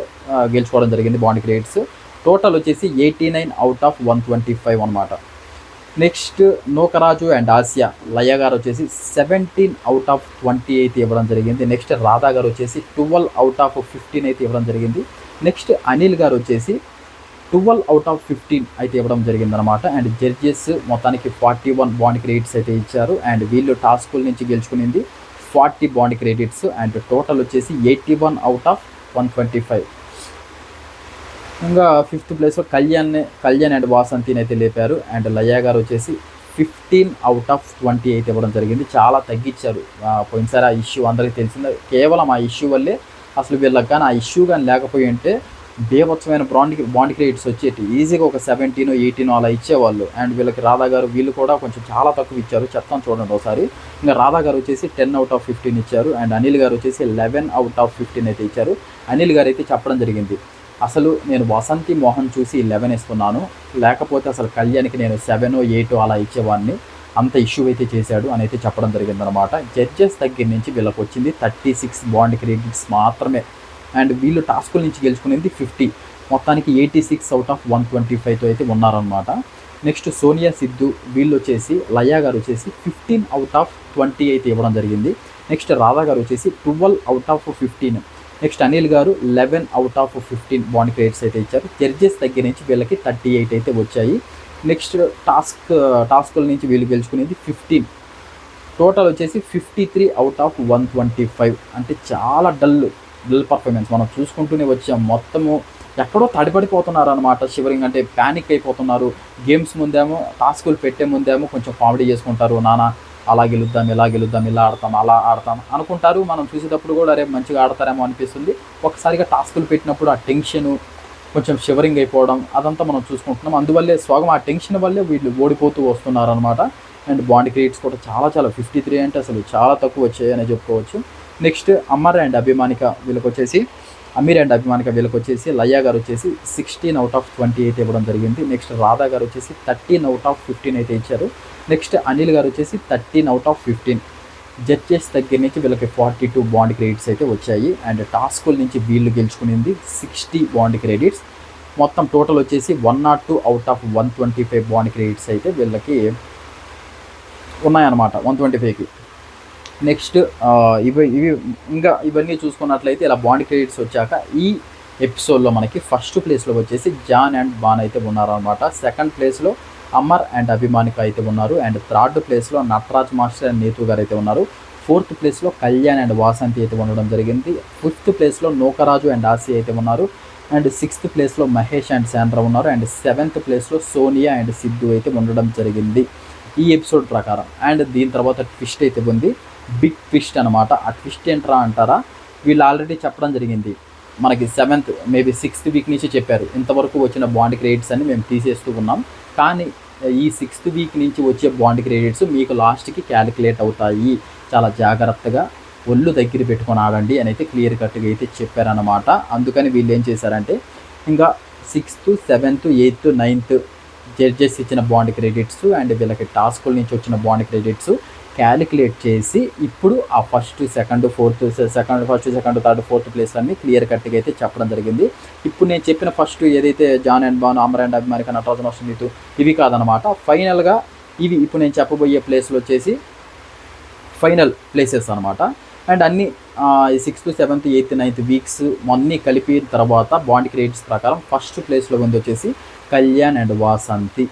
గెలుచుకోవడం జరిగింది బాండ్ గ్రేడ్స్. టోటల్ వచ్చేసి 89 అవుట్ ఆఫ్ 125 అనమాట. నెక్స్ట్ నూకరాజు అండ్ ఆసియా, లయ గారు వచ్చేసి 17 అవుట్ ఆఫ్ 20 అయితే ఇవ్వడం జరిగింది. నెక్స్ట్ రాధా గారు వచ్చేసి 12 అవుట్ ఆఫ్ 15 అయితే ఇవ్వడం జరిగింది. నెక్స్ట్ అనిల్ గారు వచ్చేసి 12 అవుట్ ఆఫ్ 15 అయితే ఇవ్వడం జరిగిందనమాట. అండ్ జడ్జెస్ మొత్తానికి 41 బాండ్ క్రెడిట్స్ అయితే ఇచ్చారు. అండ్ వీళ్ళు టాస్కుల నుంచి గెలుచుకునింది 40 బాండ్ క్రెడిట్స్. అండ్ టోటల్ వచ్చేసి 81 అవుట్ ఆఫ్ 125. ఇంకా 5th ప్లేస్లో కళ్యాణ్ అండ్ వాసంతిని అయితే లేపారు. అండ్ లయ గారు వచ్చేసి 15 అవుట్ ఆఫ్ 20 అయితే ఇవ్వడం జరిగింది. చాలా తగ్గించారు. పోయినసారి ఆ ఇష్యూ అందరికీ తెలిసిందే. కేవలం ఆ ఇష్యూ వల్లే అసలు వీళ్ళకి కానీ ఆ ఇష్యూ కానీ లేకపోయి ఉంటే బేభత్సమైన బాండ్ క్రెడిట్స్ వచ్చేటి. ఈజీగా ఒక 17, 18 అలా ఇచ్చేవాళ్ళు. అండ్ వీళ్ళకి రాధా గారు వీళ్ళు కూడా కొంచెం చాలా తక్కువ ఇచ్చారు. చెప్తాను చూడండి ఒకసారి. ఇంకా రాధా గారు వచ్చేసి 10 అవుట్ ఆఫ్ 15 ఇచ్చారు. అండ్ అనిల్ గారు వచ్చేసి 11 అవుట్ ఆఫ్ 15 అయితే ఇచ్చారు. అనిల్ గారు అయితే చెప్పడం జరిగింది, అసలు నేను వసంతి మోహన్ చూసి 11 ఇస్తున్నాను, లేకపోతే అసలు కళ్యాణ్కి నేను 7, 8 అలా ఇచ్చేవాడిని, అంత ఇష్యూ అయితే చేశాడు అని అయితే చెప్పడం జరిగిందనమాట. జడ్జెస్ దగ్గర నుంచి వీళ్ళకి వచ్చింది 36 బాండ్ క్రెడిట్స్ మాత్రమే. అండ్ వీళ్ళు టాస్కుల నుంచి గెలుచుకునేది 50. మొత్తానికి 86 అవుట్ ఆఫ్ 125తో అయితే ఉన్నారనమాట. నెక్స్ట్ సోనియా సిద్ధు, వీళ్ళు వచ్చేసి లయ గారు వచ్చేసి 15 అవుట్ ఆఫ్ 20 అయితే ఇవ్వడం జరిగింది. నెక్స్ట్ రాధా గారు వచ్చేసి 12 అవుట్ ఆఫ్ 15. నెక్స్ట్ అనిల్ గారు 11 అవుట్ ఆఫ్ 15 బాండ్ క్రెడిట్స్ అయితే ఇచ్చారు. జడ్జెస్ దగ్గర నుంచి వీళ్ళకి 38 అయితే వచ్చాయి. నెక్స్ట్ టాస్కుల నుంచి వీళ్ళు గెలుచుకునేది 15. టోటల్ వచ్చేసి 53 అవుట్ ఆఫ్ 125. అంటే చాలా డల్ పర్ఫార్మెన్స్ మనం చూసుకుంటూనే వచ్చాం. మొత్తము ఎక్కడో తడిపడిపోతున్నారు అనమాట. షివరింగ్ అంటే ప్యానిక్ అయిపోతున్నారు. గేమ్స్ ముందేమో టాస్కులు పెట్టే ముందేమో కొంచెం కామెడీ చేసుకుంటారు, నానా అలా గెలుద్దాం, ఇలా గెలుద్దాం, ఇలా ఆడతాం, అలా ఆడతాం అనుకుంటారు. మనం చూసేటప్పుడు కూడా రేపు మంచిగా ఆడతారేమో అనిపిస్తుంది. ఒకసారిగా టాస్కులు పెట్టినప్పుడు ఆ టెన్షను కొంచెం షివరింగ్ అయిపోవడం అదంతా మనం చూసుకుంటున్నాం. అందువల్లే స్వాగం ఆ టెన్షన్ వల్లే వీళ్ళు ఓడిపోతూ వస్తున్నారు అనమాట. అండ్ బాండ్ క్రెడిట్స్ కూడా చాలా 53 అంటే అసలు చాలా తక్కువ వచ్చాయని చెప్పుకోవచ్చు. నెక్స్ట్ అమీర్ అండ్ అభిమానిక వీళ్ళకి వచ్చేసి లయ గారు వచ్చేసి 16 అవుట్ ఆఫ్ 20 అయితే ఇవ్వడం జరిగింది. నెక్స్ట్ రాధా గారు వచ్చేసి 13 అవుట్ ఆఫ్ 15 అయితే ఇచ్చారు. నెక్స్ట్ అనిల్ గారు వచ్చేసి 13 అవుట్ ఆఫ్ 15. జడ్జెస్ దగ్గర నుంచి వీళ్ళకి 42 బాండ్ క్రెడిట్స్ అయితే వచ్చాయి. అండ్ టాస్కుల నుంచి వీళ్ళు గెలుచుకునింది 60 బాండ్ క్రెడిట్స్. మొత్తం టోటల్ వచ్చేసి 102 అవుట్ ఆఫ్ 125 బాండ్ క్రెడిట్స్ అయితే వీళ్ళకి ఉన్నాయన్నమాట 125కి. నెక్స్ట్ ఇవి ఇంకా ఇవన్నీ చూసుకున్నట్లయితే ఇలా బాండ్ క్రెడిట్స్ వచ్చాక ఈ ఎపిసోడ్లో మనకి ఫస్ట్ ప్లేస్లో వచ్చేసి జాన్ అండ్ బాన్ అయితే ఉన్నారనమాట. సెకండ్ ప్లేస్లో అమర్ అండ్ అభిమానిక అయితే ఉన్నారు. అండ్ థర్డ్ ప్లేస్లో నటరాజ్ మాస్టర్ అండ్ నీతు గారు అయితే ఉన్నారు. ఫోర్త్ ప్లేస్లో కళ్యాణ్ అండ్ వాసంతి అయితే ఉండడం జరిగింది. ఫిఫ్త్ ప్లేస్లో నూకరాజు అండ్ ఆసి అయితే ఉన్నారు. అండ్ సిక్స్త్ ప్లేస్లో మహేష్ అండ్ శాండ్రా ఉన్నారు. అండ్ సెవెంత్ ప్లేస్లో సోనియా అండ్ సిద్ధు అయితే ఉండడం జరిగింది ఈ ఎపిసోడ్ ప్రకారం. అండ్ దీని తర్వాత ట్విస్ట్ అయితే ఉంది, బిగ్ ట్విస్ట్ అనమాట. ఆ ట్విస్ట్ ఏంట్రా అంటారా, వీళ్ళు ఆల్రెడీ చెప్పడం జరిగింది మనకి 7th మేబీ 6th వీక్ నుంచి చెప్పారు, ఇంతవరకు వచ్చిన బాండ్ క్రెడిట్స్ అని మేము తీసేస్తూ ఉన్నాం, కానీ ఈ 6th వీక్ నుంచి వచ్చే బాండ్ క్రెడిట్స్ మీకు లాస్ట్కి క్యాలిక్యులేట్ అవుతాయి, చాలా జాగ్రత్తగా ఒళ్ళు దగ్గర పెట్టుకొని ఆడండి అని అయితే క్లియర్ కట్గా అయితే చెప్పారనమాట. అందుకని వీళ్ళు ఏం చేశారంటే ఇంకా 6th, 7th, 8th, 9th judges ఇచ్చిన బాండ్ క్రెడిట్స్ అండ్ వీళ్ళకి టాస్కుల నుంచి వచ్చిన బాండ్ క్రెడిట్స్ క్యాలిక్యులేట్ చేసి ఇప్పుడు ఆ first, second, third, fourth place అన్ని క్లియర్ కట్గా అయితే చెప్పడం జరిగింది. ఇప్పుడు నేను చెప్పిన ఫస్ట్ ఏదైతే జాన్ అండ్ బాన్, అమర్ అండ్ అభిమానిక, నటరాజన్ మాస్టర్, నీతు ఇవి కాదనమాట. ఫైనల్గా ఇవి ఇప్పుడు నేను చెప్పబోయే ప్లేస్లు వచ్చేసి ఫైనల్ ప్లేసెస్ అనమాట. అండ్ అన్ని 6th, 7th, 8th, 9th weeks అన్నీ కలిపిన తర్వాత బాండ్ క్రెడిట్స్ ప్రకారం ఫస్ట్ ప్లేస్లో ఉంది వచ్చేసి కళ్యాణ్ అండ్ వాసంతి.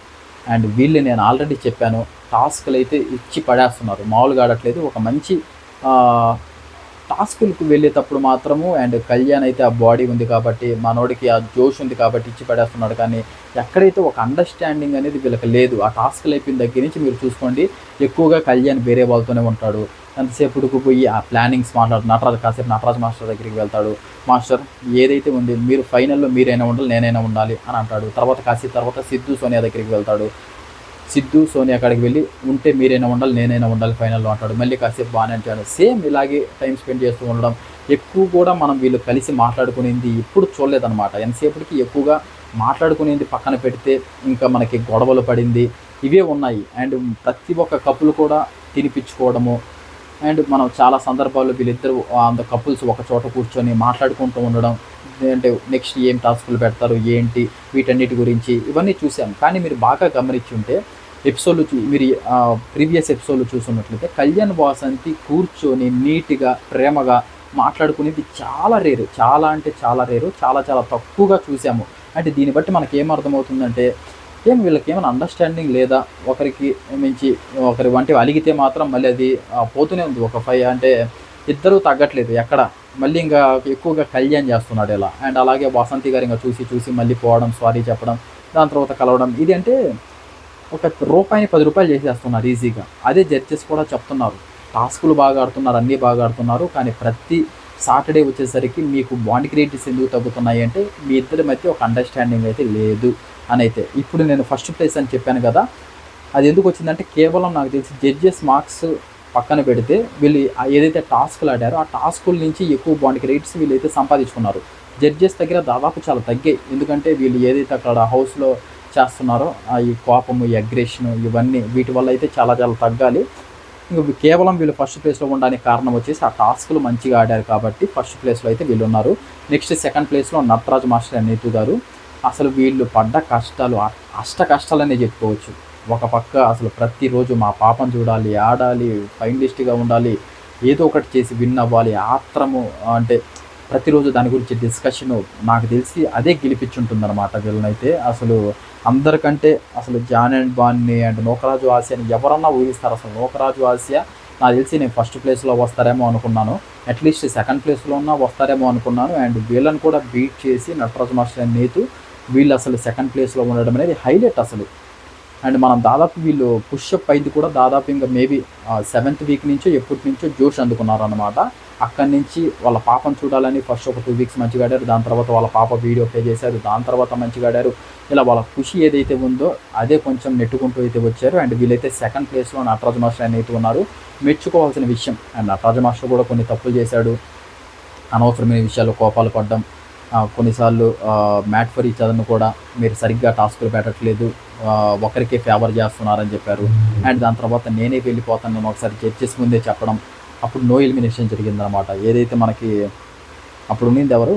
అండ్ వీళ్ళు నేను ఆల్రెడీ చెప్పాను, టాస్క్లు అయితే ఇచ్చి పడేస్తున్నారు, మామూలుగా ఆడట్లేదు. ఒక మంచి టాస్కులకు వెళ్ళేటప్పుడు మాత్రము అండ్ కళ్యాణ్ అయితే ఆ బాడీ ఉంది కాబట్టి, మనోడికి ఆ జోష్ ఉంది కాబట్టి ఇచ్చి పడేస్తున్నాడు. కానీ ఎక్కడైతే ఒక అండర్స్టాండింగ్ అనేది వీళ్ళకి లేదు. ఆ టాస్క్లు అయిపోయిన దగ్గర నుంచి మీరు చూసుకోండి, ఎక్కువగా కళ్యాణ్ వేరే వాళ్ళతోనే ఉంటాడు. ఎంతసేపుడుకు పోయి ఆ ప్లానింగ్స్ మాట్లాడు, కాసేపు నటరాజ్ మాస్టర్ దగ్గరికి వెళ్తాడు, మాస్టర్ ఏదైతే ఉంది మీరు ఫైనల్లో మీరైనా ఉండాలి, నేనైనా ఉండాలి అని అంటాడు. తర్వాత కాసేపు తర్వాత సిద్ధు, సోనియా దగ్గరికి వెళ్తాడు. సిద్ధు సోనియా కాడికి వెళ్ళి ఉంటే మీరైనా ఉండాలి, నేనైనా ఉండాలి ఫైనల్లో అంటాడు. మళ్ళీ కాసేపు బాగానే అంటాడు. సేమ్ ఇలాగే టైం స్పెండ్ చేస్తూ ఉండడం. ఎక్కువ కూడా మనం వీళ్ళు కలిసి మాట్లాడుకునేది ఎప్పుడు చూడలేదనమాట. ఎంతసేపటికి ఎక్కువగా మాట్లాడుకునేది పక్కన పెడితే ఇంకా మనకి గొడవలు పడింది ఇవే ఉన్నాయి. అండ్ ప్రతి ఒక్క కపుల్ కూడా తినిపించుకోవడము. అండ్ మనం చాలా సందర్భాల్లో వీళ్ళిద్దరు అంత కపుల్స్ ఒక చోట కూర్చొని మాట్లాడుకుంటూ ఉండడం. అంటే నెక్స్ట్ ఏం టాస్కులు పెడతారు ఏంటి వీటన్నిటి గురించి ఇవన్నీ చూసాం. కానీ మీరు బాగా గమనించి ఉంటే ఎపిసోడ్లు మీరు ప్రీవియస్ ఎపిసోడ్లు చూసున్నట్లయితే కళ్యాణ్ వాసంతి కూర్చొని నీట్గా ప్రేమగా మాట్లాడుకునేది చాలా రేరు. చాలా అంటే చాలా రేరు. చాలా చాలా తక్కువగా చూసాము. అంటే దీన్ని బట్టి మనకి ఏమర్థమవుతుందంటే వీళ్ళకి ఏమైనా అండర్స్టాండింగ్ లేదా, ఒకరికి మించి ఒకరి వంటి అలిగితే మాత్రం మళ్ళీ అది పోతూనే ఉంది. ఒక 5 అంటే ఇద్దరూ తగ్గట్లేదు ఎక్కడ. మళ్ళీ ఇంకా ఎక్కువగా కళ్యాణ్ చేస్తున్నాడు ఇలా. అండ్ అలాగే వసంతి గారు ఇంకా చూసి చూసి మళ్ళీ పోవడం, సారీ చెప్పడం, దాని తర్వాత కలవడం. ఇది అంటే ఒక రూపాయిని 10 రూపాయలు చేసేస్తున్నారు ఈజీగా. అదే జడ్జెస్ కూడా చెప్తున్నారు, టాస్కులు బాగా ఆడుతున్నారు, అన్నీ బాగా ఆడుతున్నారు, కానీ ప్రతి సాటర్డే వచ్చేసరికి మీకు బాండ్ క్రియేటివ్స్ ఎందుకు తగ్గుతున్నాయి అంటే మీ ఇద్దరి మధ్య ఒక అండర్స్టాండింగ్ అయితే లేదు అని. అయితే ఇప్పుడు నేను ఫస్ట్ ప్లేస్ అని చెప్పాను కదా, అది ఎందుకు వచ్చిందంటే కేవలం నాకు తెలిసి జడ్జెస్ మార్క్స్ పక్కన పెడితే వీళ్ళు ఏదైతే టాస్కులు ఆడారో ఆ టాస్కుల నుంచి ఎక్కువ బాండ్ క్రియేట్స్ వీళ్ళైతే సంపాదించుకున్నారు. జడ్జెస్ దగ్గర దాదాపు చాలా తగ్గాయి. ఎందుకంటే వీళ్ళు ఏదైతే అక్కడ హౌస్లో చేస్తున్నారో ఈ కోపము, ఈ అగ్రెషన్, ఇవన్నీ వీటి వల్ల అయితే చాలా చాలా తగ్గాలి. ఇంక కేవలం వీళ్ళు ఫస్ట్ ప్లేస్లో ఉండడానికి కారణం వచ్చేసి ఆ టాస్కులు మంచిగా ఆడారు కాబట్టి ఫస్ట్ ప్లేస్లో అయితే వీళ్ళు ఉన్నారు. నెక్స్ట్ సెకండ్ ప్లేస్లో నటరాజ్ మాస్టర్ నీతు గారు. అసలు వీళ్ళు పడ్డ కష్టాలు అష్ట కష్టాలనే చెప్పుకోవచ్చు. ఒక పక్క అసలు ప్రతిరోజు మా పాపను చూడాలి, ఆడాలి, ఫైనలిస్ట్గా ఉండాలి, ఏదో ఒకటి చేసి విన్ అవ్వాలి, ఆత్రము అంటే ప్రతిరోజు దాని గురించి డిస్కషను. నాకు తెలిసి అదే గెలిపించుంటుందన్నమాట వీళ్ళనైతే. అసలు అందరికంటే అసలు జాన్ అండ్ బాన్ని అండ్ నూకరాజు ఆసియాని ఎవరన్నా ఊహిస్తారు? అసలు నూకరాజు ఆసియా నాకు తెలిసి నేను ఫస్ట్ ప్లేస్లో వస్తారేమో అనుకున్నాను. అట్లీస్ట్ సెకండ్ ప్లేస్లో ఉన్నా వస్తారేమో అనుకున్నాను. అండ్ వీళ్ళని కూడా బీట్ చేసి నటరాజు మాస్టర్ అండ్ నీతు వీళ్ళు అసలు సెకండ్ ప్లేస్లో ఉండడం అనేది హైలైట్ అసలు. అండ్ మనం దాదాపు వీళ్ళు పుష్అప్ అయింది కూడా దాదాపు ఇంకా మేబీ 7th వీక్ నుంచో ఎప్పటి నుంచో జోష్ అందుకున్నారనమాట. అక్కడి నుంచి వాళ్ళ పాపను చూడాలని ఫస్ట్ ఒక 2 వీక్స్ మంచిగా ఆడారు. దాని తర్వాత వాళ్ళ పాప వీడియో ప్లే చేశారు, దాని తర్వాత మంచిగా ఆడారు. ఇలా వాళ్ళ ఖుషి ఏదైతే ఉందో అదే కొంచెం నెట్టుకుంటూ అయితే వచ్చారు. అండ్ వీళ్ళైతే సెకండ్ ప్లేస్లో నటరాజు మాస్టర్ అయితే ఉన్నారు. మెచ్చుకోవాల్సిన విషయం. అండ్ నటరాజు మాస్టర్ కూడా కొన్ని తప్పులు చేశాడు, అనవసరమైన విషయాల్లో కోపాలు పడ్డం, కొన్నిసార్లు మ్యాట్ ఫర్ ఈచ్ అదర్ను కూడా మీరు సరిగ్గా టాస్కులు పెట్టట్లేదు, ఒకరికే ఫేవర్ చేస్తున్నారని చెప్పారు. అండ్ దాని తర్వాత నేనే వెళ్ళిపోతాను నేను ఒకసారి జడ్జెస్ ముందే చెప్పడం. అప్పుడు నో ఎలిమినేషన్ జరిగిందనమాట. ఏదైతే మనకి అప్పుడు ఉన్నింది ఎవరు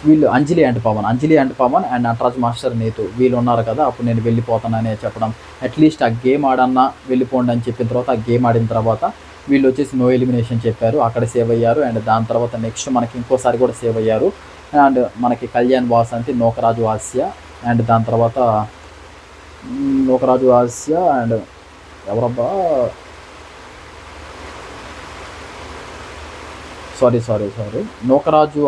వీళ్ళు Anjali and Pavan and Nataraj master Neetu వీళ్ళు ఉన్నారు కదా. అప్పుడు నేను వెళ్ళిపోతాననే చెప్పడం. అట్లీస్ట్ ఆ గేమ్ ఆడన్నా వెళ్ళిపోండి అని చెప్పిన తర్వాత ఆ గేమ్ ఆడిన తర్వాత వీళ్ళు వచ్చేసి నో ఎలిమినేషన్ చెప్పారు, అక్కడ సేవ్ అయ్యారు. అండ్ దాని తర్వాత నెక్స్ట్ మనకి ఇంకోసారి కూడా సేవ్ అయ్యారు. అండ్ మనకి కళ్యాణ్ వాసంతి, నూకరాజు ఆసియా, అండ్ దాని తర్వాత నూకరాజు ఆసియా అండ్ ఎవరబ్బా సారీ నూకరాజు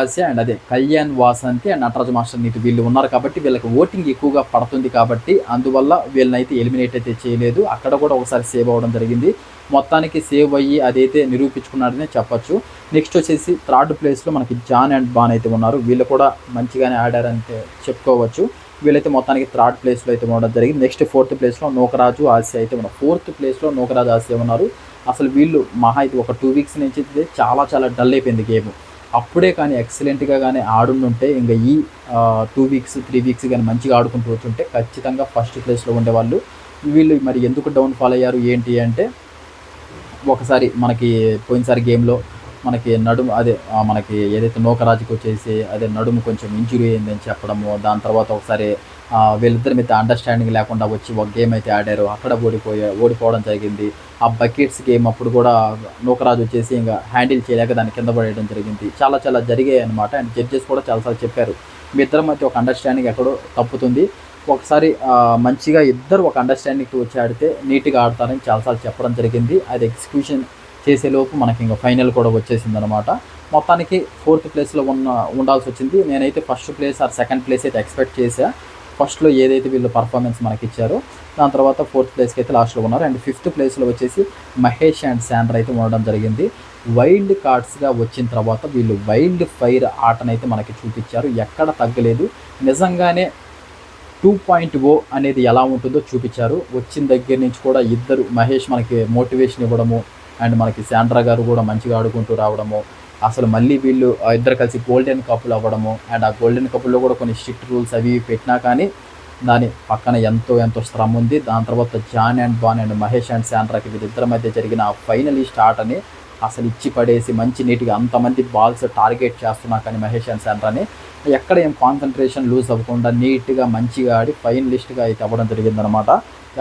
ఆసియా అండ్ అదే కళ్యాణ్ వాసంతి అండ్ నటరాజు మాస్టర్ నీతు వీళ్ళు ఉన్నారు కాబట్టి వీళ్ళకి ఓటింగ్ ఎక్కువగా పడుతుంది కాబట్టి అందువల్ల వీళ్ళనైతే ఎలిమినేట్ అయితే చేయలేదు. అక్కడ కూడా ఒకసారి సేవ్ అవ్వడం జరిగింది. మొత్తానికి సేవ్ అయ్యి అదైతే నిరూపించుకున్నాడనే చెప్పచ్చు. నెక్స్ట్ వచ్చేసి థర్డ్ ప్లేస్లో మనకి జాన్ అండ్ బాన్ అయితే ఉన్నారు. వీళ్ళు కూడా మంచిగానే ఆడారంటే చెప్పుకోవచ్చు. వీళ్ళైతే మొత్తానికి థర్డ్ ప్లేస్లో అయితే ఉండడం జరిగింది. నెక్స్ట్ 4th ప్లేస్లో నూకరాజు ఆసియా అయితే ఉన్నారు. 4th ప్లేస్లో నూకరాజు ఆసియా ఉన్నారు. అసలు వీళ్ళు మహా అయితే ఒక 2 వీక్స్ నుంచి చాలా చాలా డల్ అయిపోయింది గేమ్. అప్పుడే కానీ ఎక్సలెంట్గా కానీ ఆడుంటే ఇంకా ఈ 2 వీక్స్ 3 వీక్స్ కానీ మంచిగా ఆడుకుంటూ వచ్చుంటే ఖచ్చితంగా ఫస్ట్ ప్లేస్లో ఉండేవాళ్ళు. వీళ్ళు మరి ఎందుకు డౌన్ఫాల్ అయ్యారు ఏంటి అంటే ఒకసారి మనకి పోయినసారి గేమ్లో మనకి నడుము మనకి ఏదైతే నూకరాజుకి వచ్చేసి నడుము కొంచెం ఇంజురీ అయిందని చెప్పడము. దాని తర్వాత ఒకసారి వీళ్ళిద్దరి మీద అండర్స్టాండింగ్ లేకుండా వచ్చి ఒక గేమ్ అయితే ఆడారు, అక్కడ ఓడిపోవడం జరిగింది. ఆ బకెట్స్ గేమ్ అప్పుడు కూడా నూకరాజు వచ్చేసి ఇంకా హ్యాండిల్ చేయలేక దాన్ని కింద పడేయడం జరిగింది. చాలా చాలా జరిగాయి అనమాట. అండ్ జడ్జెస్ కూడా చాలాసార్లు చెప్పారు మీ ఇద్దరి మధ్య ఒక అండర్స్టాండింగ్ ఎక్కడో తప్పుతుంది, ఒకసారి మంచిగా ఇద్దరు ఒక అండర్స్టాండింగ్కి వచ్చి ఆడితే నీట్గా ఆడతారని చాలాసార్లు చెప్పడం జరిగింది. అది ఎగ్జిక్యూషన్ చేసేలోపు మనకి ఇంకా ఫైనల్ కూడా వచ్చేసింది అనమాట. మొత్తానికి 4th ప్లేస్లో ఉండాల్సి వచ్చింది. నేనైతే first place or second place అయితే ఎక్స్పెక్ట్ చేశా. ఫస్ట్‌లో ఏదైతే వీళ్ళు పర్ఫార్మెన్స్ మనకిచ్చారో, దాని తర్వాత 4థ్ ప్లేస్‌కి అయితే లాస్ట్‌లో ఉన్నారు. అండ్ 5థ్ ప్లేస్‌లో వచ్చేసి మహేష్ అండ్ శాండ్రా అయితే ఉండడం జరిగింది. వైల్డ్ కార్డ్స్‌గా వచ్చిన తర్వాత వీళ్ళు వైల్డ్ ఫైర్ ఆటనైతే మనకి చూపిచ్చారు. ఎక్కడ తగ్గలేదు. నిజంగానే 2.0 అనేది ఎలా ఉంటుందో చూపిచ్చారు. వచ్చిన దగ్గర నుంచి కూడా ఇద్దరు మహేష్ మనకి మోటివేషన్ ఇవ్వడము, అండ్ మనకి శాండ్రా గారు కూడా మంచిగా ఆడుకుంటూ రావడము, అసలు మళ్ళీ వీళ్ళు ఇద్దరు కలిసి గోల్డెన్ కపుల్ అవ్వడము, అండ్ ఆ గోల్డెన్ కపుల్‌లో కూడా కొన్ని స్ట్రిక్ట్ రూల్స్ అవి ఇవి పెట్టినా కానీ దాని పక్కన ఎంతో శ్రమ ఉంది. దాని తర్వాత Jaan and Baan and Mahesh and శాండ్రాకి వీళ్ళిద్దరి మధ్య జరిగిన ఆ ఫైనలిస్ట్ ఆటని అసలు ఇచ్చి పడేసి మంచి నీట్‌గా అంతమంది బాల్స్ టార్గెట్ చేస్తున్నా కానీ మహేష్ అండ్ శాండ్రాని ఎక్కడ ఏం కాన్సంట్రేషన్ లూజ్ అవ్వకుండా నీట్‌గా మంచిగా ఆడి ఫైనలిస్ట్‌గా అయితే అవ్వడం జరిగిందనమాట.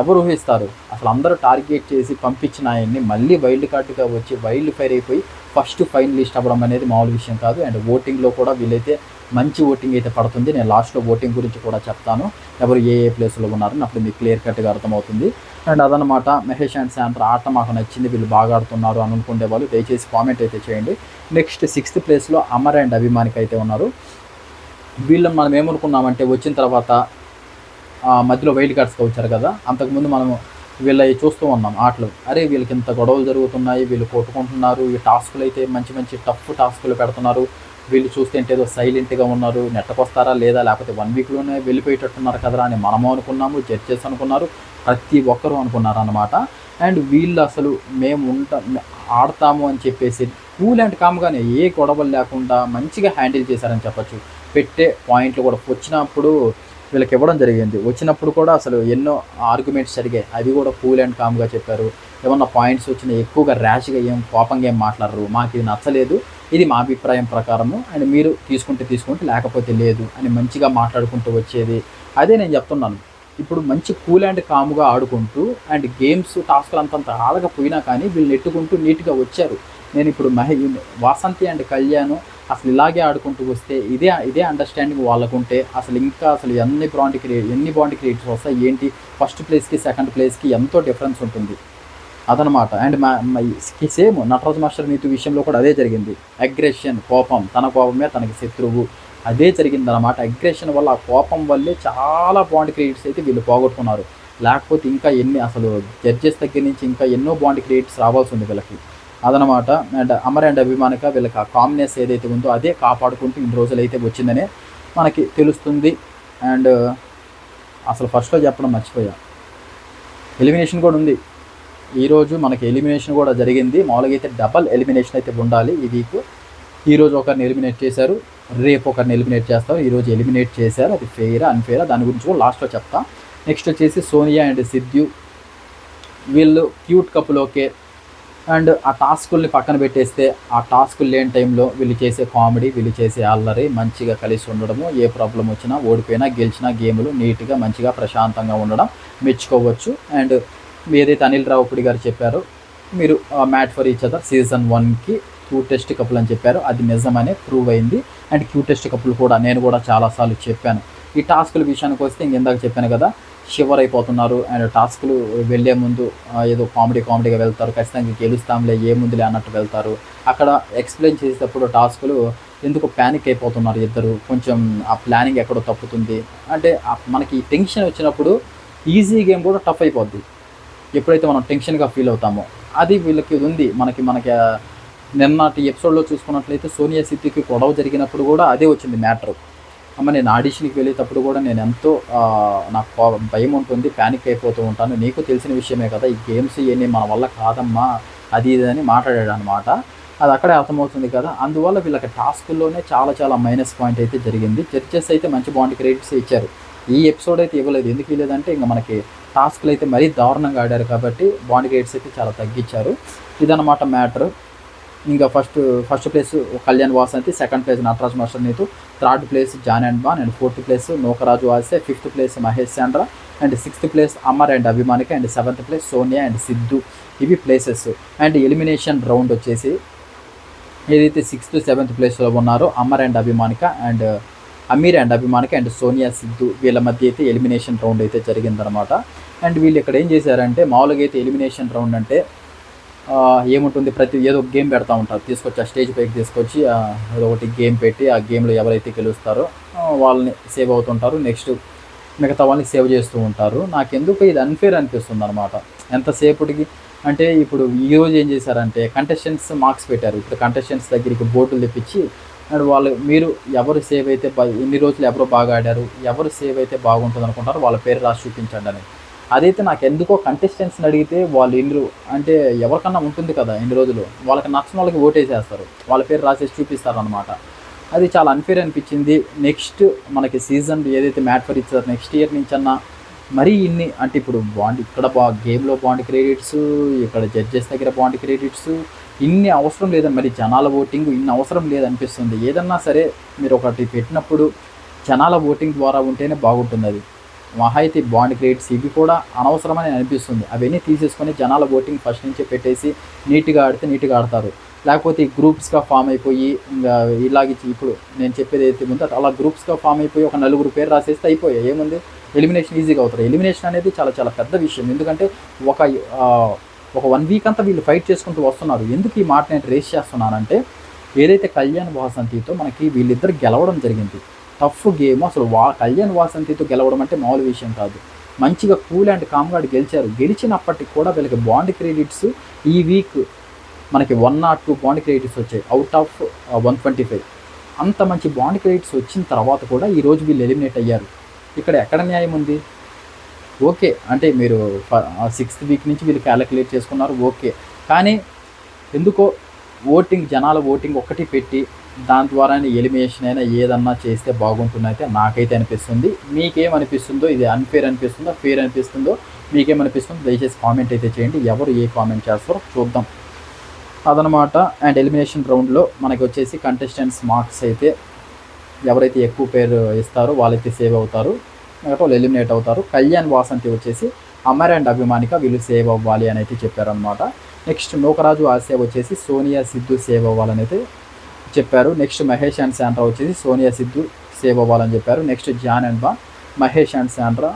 ఎవరు ఊహిస్తారు? అసలు అందరూ టార్గెట్ చేసి పంపించిన ఆయన్ని మళ్ళీ వైల్డ్ కార్డ్‌గా వచ్చి వైల్డ్ ఫైర్ అయిపోయి ఫస్ట్ ఫైనలిస్ట్ అవ్వడం అనేది మామూలు విషయం కాదు. అండ్ ఓటింగ్‌లో కూడా వీళ్ళైతే మంచి ఓటింగ్ అయితే పడుతుంది. నేను లాస్ట్‌లో ఓటింగ్ గురించి కూడా చెప్తాను. ఎవరు ఏ ప్లేస్‌లో ఉన్నారని అప్పుడు మీకు క్లియర్ కట్‌గా అర్థమవుతుంది. అండ్ అదనమాట మహేష్ అండ్ శాండ్రా ఆట మాకు నచ్చింది, వీళ్ళు బాగా ఆడుతున్నారు అని అనుకునే వాళ్ళు దయచేసి కామెంట్ అయితే చేయండి. నెక్స్ట్ 6థ్ ప్లేస్‌లో అమర్ అండ్ అభిమానిక అయితే ఉన్నారు. వీళ్ళని మనం ఏమనుకున్నామంటే వచ్చిన తర్వాత మధ్యలో వైల్డ్ కార్డ్స్‌గా వచ్చారు కదా! అంతకుముందు మనము వీళ్ళయి చూస్తూ ఉన్నాం ఆటలు. అరే! వీళ్ళకి ఇంత గొడవలు జరుగుతున్నాయి, వీళ్ళు కొట్టుకుంటున్నారు, ఈ టాస్కులైతే మంచి టఫ్ టాస్కులు పెడుతున్నారు. వీళ్ళు చూస్తుంటే ఏదో సైలెంట్‌గా ఉన్నారు. నెట్టకొస్తారా లేదా? లేకపోతే 1 వీక్‌లోనే వెళ్ళిపోయేటట్టున్నారు కదరా అని మనము అనుకున్నాము. జడ్జెస్ అనుకున్నారు. ప్రతి ఒక్కరు అనుకున్నారనమాట. అండ్ వీళ్ళు అసలు ఆడతాము అని చెప్పేసి కూల్ అండ్ కామ్‌గానే ఏ గొడవలు లేకుండా మంచిగా హ్యాండిల్ చేశారని చెప్పొచ్చు. పెట్టే పాయింట్లు కూడా వచ్చినప్పుడు వీళ్ళకి ఇవ్వడం జరిగింది. వచ్చినప్పుడు కూడా అసలు ఎన్నో ఆర్గ్యుమెంట్స్ జరిగాయి. అవి కూడా కూల్ అండ్ కామ్‌గా చెప్పారు. ఏమన్నా పాయింట్స్ వచ్చినా ఎక్కువగా ర్యాష్‌గా కోపంగా ఏం మాట్లాడరు. మాకిది నచ్చలేదు, ఇది మా అభిప్రాయం ప్రకారము, అండ్ మీరు తీసుకుంటే లేకపోతే లేదు అని మంచిగా మాట్లాడుకుంటూ వచ్చేది. అదే నేను చెప్తున్నాను. ఇప్పుడు మంచి కూల్ అండ్ కామ్‌గా ఆడుకుంటూ అండ్ గేమ్స్ టాస్క్‌లు అంతంత ఆడకపోయినా కానీ వీళ్ళు నెట్టుకుంటూ నీట్‌గా వచ్చారు. నేను ఇప్పుడు వాసంతి అండ్ కళ్యాణ్ అసలు ఇలాగే ఆడుకుంటూ వస్తే ఇదే అండర్‌స్టాండింగ్ వాళ్ళకుంటే అసలు ఎన్ని బాండ్ క్రియేట్స్ వస్తాయి ఏంటి? ఫస్ట్ ప్లేస్‌కి, సెకండ్ ప్లేస్‌కి ఎంతో డిఫరెన్స్ ఉంటుంది. అదనమాట. And same Nataraj master Neetu విషయంలో కూడా అదే జరిగింది. అగ్రెషన్, కోపం, తన కోపమే తనకి శత్రువు. అదే జరిగిందనమాట. అగ్రెషన్ వల్ల, ఆ కోపం వల్లే చాలా బాండ్ క్రియేట్స్ అయితే వీళ్ళు పోగొట్టుకున్నారు. లేకపోతే ఇంకా అసలు జడ్జెస్ దగ్గర నుంచి ఇంకా ఎన్నో బాండ్ క్రియేట్స్ రావాల్సి ఉంది వీళ్ళకి. అదనమాట. అండ్ అమర్ అండ్ అభిమానిక వీళ్ళకి ఆ కామ్నెస్ ఏదైతే ఉందో అదే కాపాడుకుంటూ ఇన్ని రోజులైతే వచ్చిందనే మనకి తెలుస్తుంది. అండ్ అసలు ఫస్ట్‌లో చెప్పడం మర్చిపోయా. ఎలిమినేషన్ కూడా ఉంది. ఈరోజు మనకి ఎలిమినేషన్ కూడా జరిగింది. మామూలుగా అయితే డబల్ ఎలిమినేషన్ అయితే ఉండాలి ఈ వీక్. ఈరోజు ఒకరిని ఎలిమినేట్ చేశారు, రేపు ఒకరిని ఎలిమినేట్ చేస్తారు. ఈరోజు ఎలిమినేట్ చేశారు. అది ఫెయిరా అన్‌ఫెయిరా దాని గురించి కూడా లాస్ట్‌లో చెప్తా. నెక్స్ట్ వచ్చేసి సోనియా అండ్ సిద్దు వీళ్ళు క్యూట్ కపుల్ ఓకే. అండ్ ఆ టాస్కుల్ని పక్కన పెట్టేస్తే ఆ టాస్కులు లేని టైంలో వీళ్ళు చేసే కామెడీ, వీళ్ళు చేసే అల్లరి, మంచిగా కలిసి ఉండడము, ఏ ప్రాబ్లం వచ్చినా ఓడిపోయినా గెలిచినా గేములు నీట్‌గా మంచిగా ప్రశాంతంగా ఉండడం మెచ్చుకోవచ్చు. అండ్ ఏదైతే అనిల్ రావిపూడి గారు చెప్పారో మీరు mat for each other season 1కి క్యూటెస్ట్ కపుల్ అని చెప్పారు. అది నిజమనే ప్రూవ్ అయింది. అండ్ క్యూటెస్ట్ కపుల్ కూడా నేను కూడా చాలాసార్లు చెప్పాను. ఈ టాస్కుల విషయానికి వస్తే ఇందాక చెప్పాను కదా, షివర్ అయిపోతున్నారు. అండ్ టాస్కులు వెళ్ళే ముందు ఏదో కామెడీగా వెళ్తారు. ఖచ్చితంగా గెలుస్తాంలే ఏముందిలే అన్నట్టు వెళ్తారు. అక్కడ ఎక్స్ప్లెయిన్ చేసేటప్పుడు టాస్కులు ఎందుకు ప్యానిక్ అయిపోతున్నారు ఇద్దరు, కొంచెం ఆ ప్లానింగ్ ఎక్కడో తప్పుతుంది. అంటే మనకి టెన్షన్ వచ్చినప్పుడు ఈజీ గేమ్ కూడా టఫ్ అయిపోద్ది. ఎప్పుడైతే మనం టెన్షన్‌గా ఫీల్ అవుతామో అది వీళ్ళకి ఉంది. మనకి నిన్నటి ఎపిసోడ్‌లో చూసుకున్నట్లయితే సోనియా సిద్దుకి గొడవ జరిగినప్పుడు కూడా అదే వచ్చింది మ్యాటరు. నేను ఆడిషన్‌కి వెళ్ళేటప్పుడు కూడా నేను ఎంతో నాకు భయం ఉంటుంది, ప్యానిక్ అయిపోతూ ఉంటాను. నీకు తెలిసిన విషయమే కదా, ఈ గేమ్స్ ఇయన్నీ మన వల్ల కాదమ్మా అది ఇది అని మాట్లాడాడనమాట. అది అక్కడే అర్థమవుతుంది కదా. అందువల్ల వీళ్ళకి టాస్కుల్లోనే చాలా మైనస్ పాయింట్ అయితే జరిగింది. జడ్జెస్ అయితే మంచి బాండ్ క్రెడిట్స్ ఇచ్చారు. ఈ ఎపిసోడ్ అయితే ఇవ్వలేదు. ఎందుకు ఇవ్వలేదంటే ఇంక మనకి టాస్కులు అయితే మరీ దారుణంగా ఆడారు కాబట్టి బాండ్ క్రెడిట్స్ అయితే చాలా తగ్గించారు. ఇదన్నమాట మ్యాటర్. ఇంకా first place Kalyan Vasanthi, second place Nataraj master Neetu, third place Jaan and Baan, and fourth place Nookaraju Ase, fifth place Mahesh Sandra, and sixth place Amar and Abhimanika, and seventh place Sonia and Siddhu. ఇవి ప్లేసెస్. అండ్ ఎలిమినేషన్ రౌండ్ వచ్చేసి ఏదైతే 6th, 7th ప్లేస్లో ఉన్నారో Amar and Abhimanika, and Amir and Abhimanika, and Sonia Sidhu వీళ్ళ మధ్య అయితే elimination round అయితే జరిగిందనమాట. అండ్ వీళ్ళు ఇక్కడ ఏం చేశారంటే, మామూలుగా అయితే ఎలిమినేషన్ రౌండ్ అంటే ఏముంటుంది, ఏదో ఒక గేమ్ పెడతా ఉంటారు, తీసుకొచ్చి ఆ స్టేజ్ పైకి తీసుకొచ్చి ఏదో ఒకటి గేమ్ పెట్టి ఆ గేమ్లో ఎవరైతే గెలుస్తారో వాళ్ళని సేవ్ అవుతుంటారు. నెక్స్ట్ మిగతా వాళ్ళని సేవ్ చేస్తూ ఉంటారు. నాకెందుకో ఇది అన్‌ఫెయిర్ అనిపిస్తుందనమాట. ఎంతసేపటికి అంటే ఇప్పుడు ఈరోజు ఏం చేశారంటే కంటెస్టెంట్స్ మార్క్స్ పెట్టారు. ఇప్పుడు కంటెస్టెంట్స్ దగ్గరికి బోర్డులు తెప్పించి అండ్ వాళ్ళు మీరు ఎవరు సేవ్ అయితే ఇన్ని రోజులు ఎవరు బాగా ఆడారు, ఎవరు సేవ్ అయితే బాగుంటుందనుకుంటారో వాళ్ళ పేరు రాసి చూపించండని. అదైతే నాకెందుకో కంటెస్టెంట్స్‌ని అడిగితే వాళ్ళు అంటే ఎవరికన్నా ఉంటుంది కదా! ఇన్ని రోజులు. వాళ్ళకి నచ్చని వాళ్ళకి ఓటేసేస్తారు. వాళ్ళ పేరు రాసేసి చూపిస్తారనమాట. అది చాలా అన్‌ఫెయిర్ అనిపించింది. నెక్స్ట్ మనకి సీజన్ ఏదైతే made for each other next year నుంచన్నా మరీ ఇన్ని అంటే ఇప్పుడు ఇక్కడ గేమ్‌లో బాండ్ క్రెడిట్స్, ఇక్కడ జడ్జెస్ దగ్గర బాండ్ క్రెడిట్స్ ఇన్ని అవసరం లేదని మరి జనాల ఓటింగ్ ఇన్ని అవసరం లేదనిపిస్తుంది. ఏదన్నా సరే మీరు ఒకటి పెట్టినప్పుడు జనాల ఓటింగ్ ద్వారా ఉంటేనే బాగుంటుందది. మహా అయితే బాండ్ క్రెడిట్స్ ఇవి కూడా అనవసరమని అనిపిస్తుంది. అవన్నీ తీసేసుకొని జనాల ఓటింగ్ ఫస్ట్ నుంచే పెట్టేసి నీట్‌గా ఆడితే నీట్‌గా ఆడతారు. లేకపోతే గ్రూప్స్‌గా ఫామ్ అయిపోయి ఇలాగ ఇప్పుడు నేను చెప్పేది ఏదైతే ఉందో అలా గ్రూప్స్‌గా ఫామ్ అయిపోయి ఒక నలుగురు పేరు రాసేస్తే అయిపోయాయి. ఏముంది ఎలిమినేషన్ ఈజీగా అవుతారు. ఎలిమినేషన్ అనేది చాలా చాలా పెద్ద విషయం. ఎందుకంటే ఒక ఒక 1 వీక్ అంతా వీళ్ళు ఫైట్ చేసుకుంటూ వస్తున్నారు. ఎందుకు ఈ మాట నేను రేస్ చేస్తున్నానంటే ఏదైతే కళ్యాణ్ వాసంతితో మనకి వీళ్ళిద్దరు గెలవడం జరిగింది. టఫ్ గేమ్ అసలు కళ్యాణ్ వాసంతితో గెలవడం అంటే మామూలు విషయం కాదు. మంచిగా కూల్ అండ్ కామ్‌గా గెలిచారు. గెలిచినప్పటికి కూడా వీళ్ళకి బాండ్ క్రెడిట్స్ ఈ వీక్ మనకి 102 బాండ్ క్రెడిట్స్ వచ్చాయి అవుట్ ఆఫ్ 125. అంత మంచి బాండ్ క్రెడిట్స్ వచ్చిన తర్వాత కూడా ఈరోజు వీళ్ళు ఎలిమినేట్ అయ్యారు. ఇక్కడ ఎక్కడ న్యాయం ఉంది? ఓకే. అంటే మీరు 6th వీక్ నుంచి వీళ్ళు క్యాలిక్యులేట్ చేసుకున్నారు ఓకే. కానీ ఎందుకో జనాల ఓటింగ్ ఒక్కటి పెట్టి దాని ద్వారానే ఎలిమినేషన్ అయినా ఏదన్నా చేస్తే బాగుంటుందయితే నాకైతే అనిపిస్తుంది. మీకేమనిపిస్తుందో ఇది అన్‌ఫెయిర్ అనిపిస్తుందో, ఫెయిర్ అనిపిస్తుందో మీకేమనిపిస్తుందో దయచేసి కామెంట్ అయితే చేయండి. ఎవరు ఏ కామెంట్ చేస్తారో చూద్దాం. అదనమాట. అండ్ ఎలిమినేషన్ రౌండ్‌లో మనకి వచ్చేసి కంటెస్టెంట్స్ మార్క్స్ అయితే ఎవరైతే ఎక్కువ పేరు ఇస్తారో వాళ్ళైతే సేవ్ అవుతారు. మిగతా వాళ్ళు ఎలిమినేట్ అవుతారు. కళ్యాణ్ వాసంతి వచ్చేసి అమర్ అండ్ అభిమానిక వీళ్ళు సేవ్ అవ్వాలి అని అయితే చెప్పారనమాట. నెక్స్ట్ నూకరాజు ఆసియా వచ్చేసి సోనియా సిద్ధు సేవ్ అవ్వాలని అయితే చెప్పారు. నెక్స్ట్ మహేష్ అండ్ శాండ్రా వచ్చేసి సోనియా సిద్ధు సేవ్ అవ్వాలని చెప్పారు. Next Jaan and Mahesh and Sandra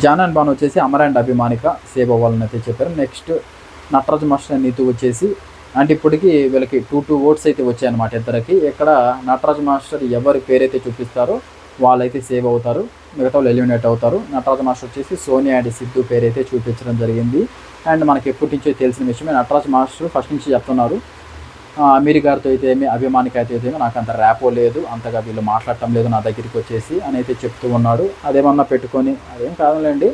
Jaan and Baan వచ్చేసి అమర్ అండ్ అభిమానిక సేవ్ అవ్వాలని అయితే చెప్పారు. Next Nataraj master and Neetu వచ్చేసి అంటే ఇప్పటికి వీళ్ళకి 2 ఓట్స్ అయితే వచ్చాయన్నమాట ఇద్దరికి. ఇక్కడ నటరాజ్ మాస్టర్ ఎవరి పేరైతే చూపిస్తారో వాళ్ళైతే సేవ్ అవుతారు. మిగతా వాళ్ళు ఎలిమినేట్ అవుతారు. నటరాజ్ మాస్టర్ వచ్చేసి సోనియా అండ్ సిద్ధు పేరైతే చూపించడం జరిగింది. అండ్ మనకి ఎప్పటి నుంచో తెలిసిన విషయమే నటరాజ్ మాస్టర్ ఫస్ట్ నుంచి చెప్తున్నారు అమీర్ గారితో అయితే ఏమి అభిమానిక అయితే ఏమీ నాకు అంత ర్యాపో లేదు, అంతగా వీళ్ళు మాట్లాడటం లేదు నా దగ్గరికి వచ్చేసి అని అయితే చెప్తూ ఉన్నాడు. అదేమన్నా పెట్టుకొని అదేం కాదులేండి,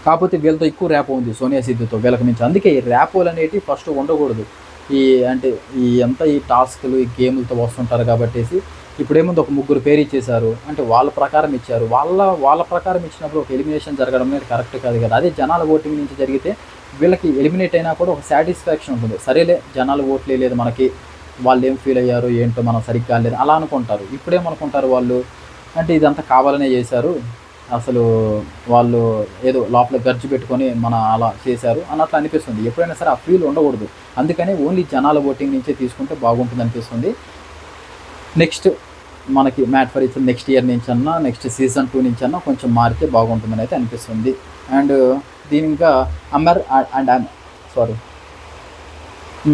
కాకపోతే వీళ్ళతో ఎక్కువ ర్యాపో ఉంది సోనియా సిద్ధుతో వీళ్ళకి మించి. అందుకే ఈ ర్యాపోలు అనేవి ఫస్ట్ ఉండకూడదు. అంటే ఈ టాస్క్లు ఈ గేములతో వస్తుంటారు కాబట్టేసి ఇప్పుడేముంది ఒక ముగ్గురు పేరు ఇచ్చేశారు అంటే వాళ్ళ ప్రకారం ఇచ్చారు. వాళ్ళ ప్రకారం ఇచ్చినప్పుడు ఒక ఎలిమినేషన్ జరగడం అనేది కరెక్ట్ కాదు కదా. అదే జనాల ఓటింగ్ నుంచి జరిగితే వీళ్ళకి ఎలిమినేట్ అయినా కూడా ఒక సాటిస్ఫాక్షన్ ఉంటుంది. సరేలే జనాల ఓట్లే లేదు మనకి, వాళ్ళు ఏం ఫీల్ అయ్యారు ఏంటో మనం సరిగ్గా లేదు అలా అనుకుంటారు. ఇప్పుడేమనుకుంటారు వాళ్ళు అంటే ఇదంతా కావాలనే చేశారు, అసలు వాళ్ళు ఏదో లోపల గర్జు పెట్టుకొని అలా చేశారు అన్నట్లు అనిపిస్తుంది. ఎప్పుడైనా సరే ఆ ఫీల్ ఉండకూడదు. అందుకని ఓన్లీ జనాల ఓటింగ్ నుంచే తీసుకుంటే బాగుంటుంది అనిపిస్తుంది. నెక్స్ట్ మనకి mat for each next year నుంచి అన్నా నెక్స్ట్ సీజన్ 2 నుంచి అన్నా కొంచెం మారితే బాగుంటుందని అయితే అనిపిస్తుంది. అండ్ దీని ఇంకా అమర్ అండ్